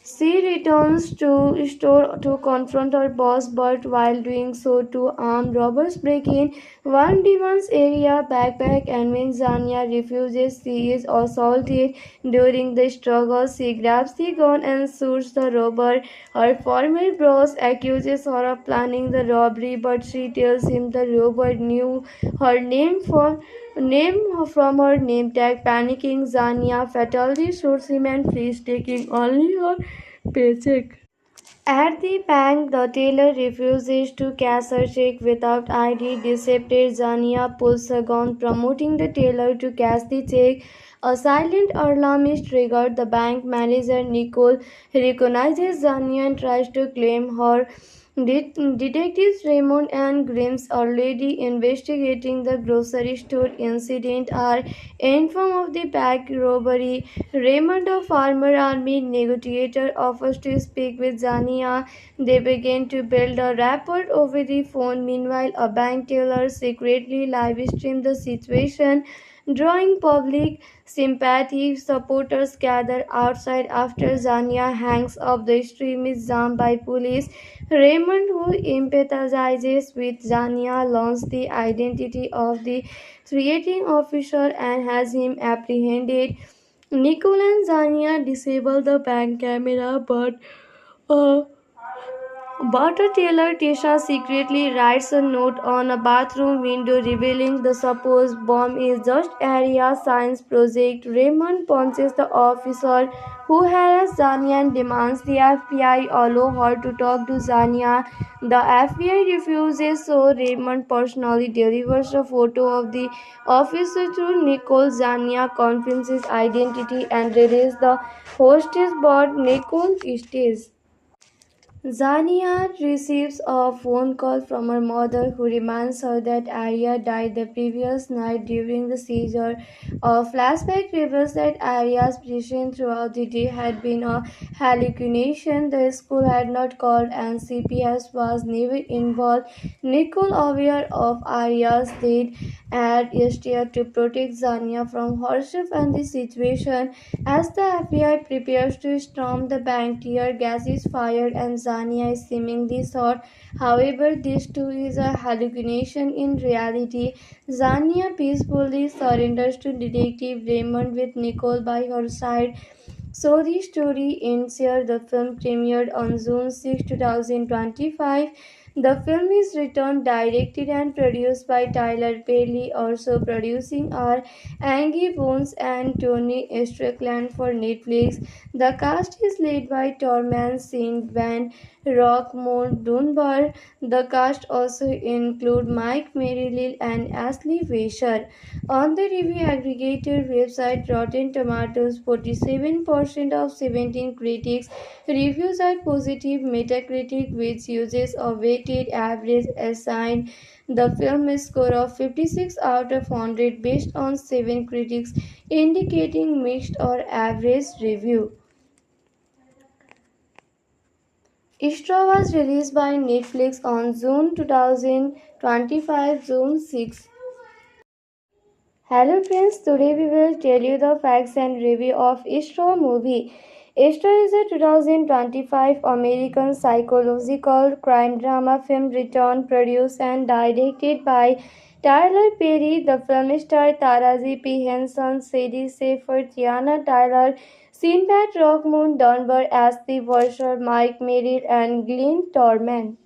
She returns to store to confront her boss, but while doing so, two armed robbers break in. One demands area backpack, and when Zania refuses, she is assaulted. During the struggle, she grabs the gun and shoots the robber. Her former boss accuses her of planning the robbery, but she tells him the robber knew her name from her name tag. Panicking, Zania fatally shoots him and flees, taking only her paycheck. At the bank, the teller refuses to cash her check without ID. Deceptive, Zania pulls a gun, promoting the teller to cash the check. A silent alarm is triggered. The bank manager, Nicole, recognizes Zania and tries to claim her. Detectives Raymond and Grimes, already investigating the grocery store incident, are informed of the bank robbery. Raymond, a former army negotiator, offers to speak with Zania. They begin to build a rapport over the phone. Meanwhile, a bank teller secretly live streams the situation, drawing public sympathy. Supporters gather outside after Zania hangs up. The stream is jammed by police. Raymond, who empathizes with Zania, learns the identity of the threatening officer and has him apprehended. Nicole and Zania disable the bank camera, uh, but Taylor Tisha secretly writes a note on a bathroom window revealing the supposed bomb is just area science project. Raymond punches the officer who harassed Zania and demands the FBI allow her to talk to Zania. The FBI refuses, so Raymond personally delivers a photo of the officer to Nicole. Zania confirms his identity and releases the hostage, but Nicole stays. Zania receives a phone call from her mother who reminds her that Arya died the previous night during the seizure. A flashback reveals that Arya's position throughout the day had been a hallucination. The school had not called and CPS was never involved. Nicole, aware of Arya's death, had steered to protect Zania from herself and the situation. As the FBI prepares to storm the bank, tear gas is fired and Zania is seemingly shot. However, this too is a hallucination in reality. Zania peacefully surrenders to Detective Raymond with Nicole by her side. So the story ends here. The film premiered on June 6, 2025. The film is written, directed, and produced by Tyler Perry. Also producing are Angie Bones and Tony Strickland for Netflix. The cast is led by Tormund Saint Van Rockmore Dunbar. The cast also include Mike Merrill and Ashley Fisher. On the review aggregator website Rotten Tomatoes, 47% of 17 critics reviews are positive. Metacritic, which uses a weighted average, assigned the film a score of 56 out of 100 based on 7 critics, indicating mixed or average review. Istra was released by Netflix on June 2025, June 6. Hello friends, today we will tell you the facts and review of Istra movie. Esther is a 2025 American psychological crime drama film written, produced, and directed by Tyler Perry. The film stars Taraji P. Henson, Sadie Schaeffer, Tiana Tyler, Sinbad Rockmoon Dunbar as the Washer, Mike Merrill, and Glenn Torment.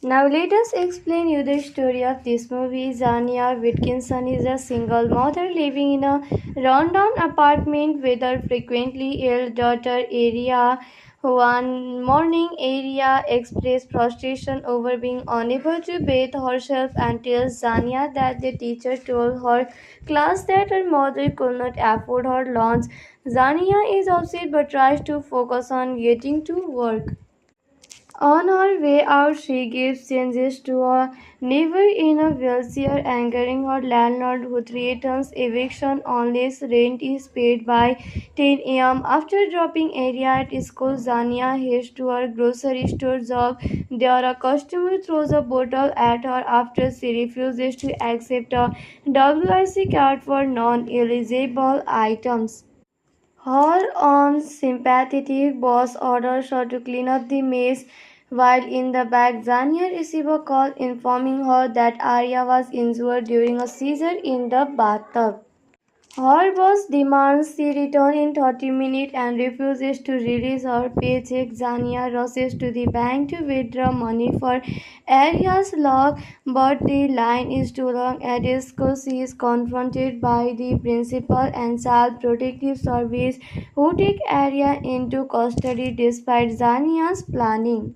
Now let us explain you the story of this movie. Zania Whitkinson is a single mother living in a rundown apartment with her frequently ill daughter Aria. One morning, Aria expressed frustration over being unable to bathe herself and tells Zania that the teacher told her class that her mother could not afford her lunch. Zania is upset but tries to focus on getting to work. On her way out, she gives changes to a neighbor in a wheelchair, angering her landlord who threatens eviction unless rent is paid by 10 a.m. After dropping Area at school, Zania heads to her grocery store job. There, a customer throws a bottle at her after she refuses to accept a WIC card for non-eligible items. Her unsympathetic boss orders her to clean up the mess, while in the back, Zania receives a call informing her that Arya was injured during a seizure in the bathtub. Her boss demands she return in 30 minutes and refuses to release her paycheck. Zania rushes to the bank to withdraw money for Aria's lock, but the line is too long. At school, she is confronted by the principal and Child Protective Service, who take Aria into custody despite Zania's planning.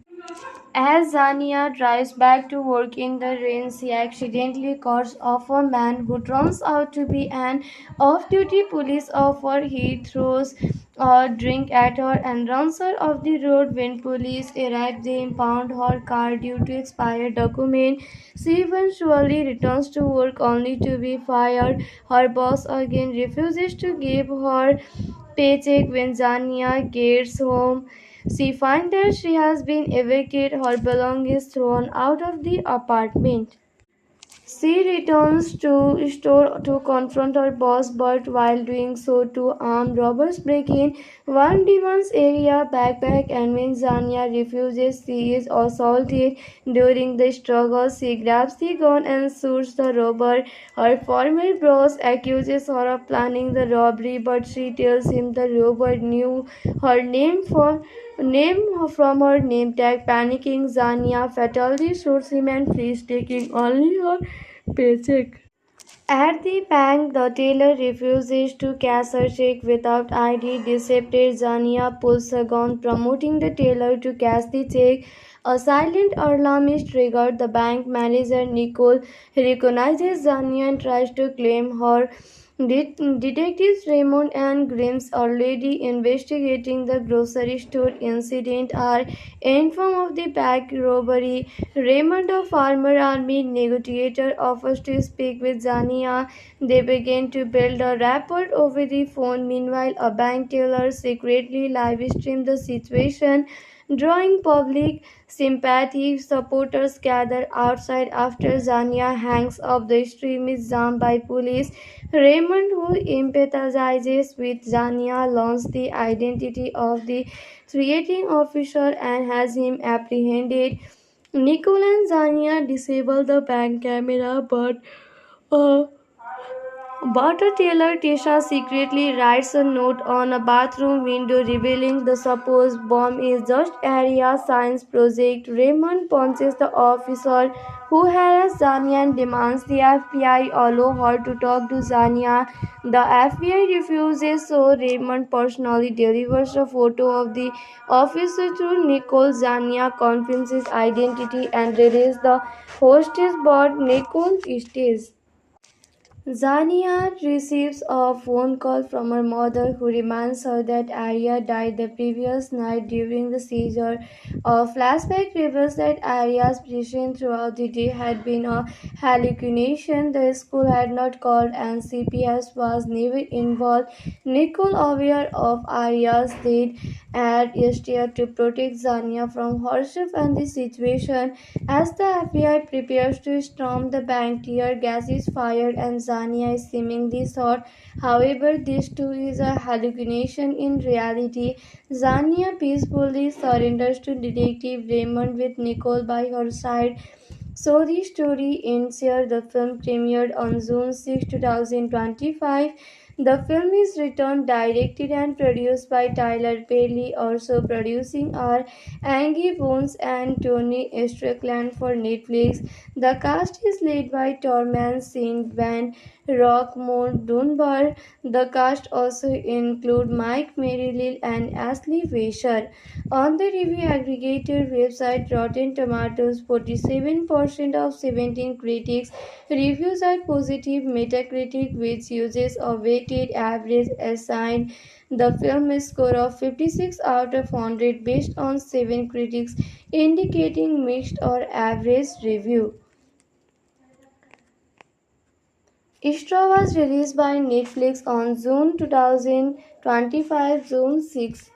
As Zania drives back to work in the rain, she accidentally cuts off a man who turns out to be an off duty police officer. He throws a drink at her and runs her off the road. When police arrive, they impound her car due to expired document. She eventually returns to work only to be fired. Her boss again refuses to give her paycheck. When Zania gets home, she finds that she has been evicted, her belongings thrown out of the apartment. She returns to store to confront her boss, but while doing so, two armed robbers break in. One demands Area backpack, and when Zania refuses, she is assaulted. During the struggle, she grabs the gun and shoots the robber. Her former boss accuses her of planning the robbery, but she tells him the robber knew her name from her name tag. Panicking, Zania fatally shoots him and flees, taking only her paycheck. At the bank, the teller refuses to cash her check without ID. Deceptive, Zania pulls a gun, promoting the teller to cash the check. A silent alarm is triggered. The bank manager, Nicole, recognizes Zania and tries to claim her. Detectives Raymond and Grimes, already investigating the grocery store incident, are informed of the bank robbery. Raymond, a former army negotiator, offers to speak with Zania. They begin to build a rapport over the phone. Meanwhile, a bank teller secretly live streams the situation, drawing public sympathy. Supporters gather outside after Zania hangs up. The stream is jammed by police. Raymond, who empathizes with Zania, learns the identity of the threatening officer and has him apprehended. Nicole and Zania disable the bank camera, uh, Butter Taylor Tisha secretly writes a note on a bathroom window revealing the supposed bomb is just area science project. Raymond punches the officer who harassed Zania and demands the FBI allow her to talk to Zania. The FBI refuses, so Raymond personally delivers a photo of the officer to Nicole. Zania confirms his identity and releases the hostage, but Nicole stays. Zania receives a phone call from her mother who reminds her that Arya died the previous night during the seizure. A flashback reveals that Arya's presence throughout the day had been a hallucination. The school had not called and CPS was never involved. Nicole, aware of Arya's death, had steered to protect Zania from herself and the situation. As the FBI prepares to storm the bank, tear gas is fired and Zania is seemingly shot. However, this too is a hallucination. In reality, Zania peacefully surrenders to Detective Raymond with Nicole by her side. So the story ends here. The film premiered on June 6, 2025. The film is written, directed, and produced by Tyler Perry. Also producing are Angie Bones and Tony Strickland for Netflix. The cast is led by Tormund Saint Van Rockmore Dunbar. The cast also include Mike Merrill and Ashley Fisher. On the review aggregator website Rotten Tomatoes, 47% of 17 critics reviews are positive. Metacritic, which uses a weighted average, assigned the film a score of 56 out of 100 based on 7 critics, indicating mixed or average review. Istra was released by Netflix on June 2025, June 6.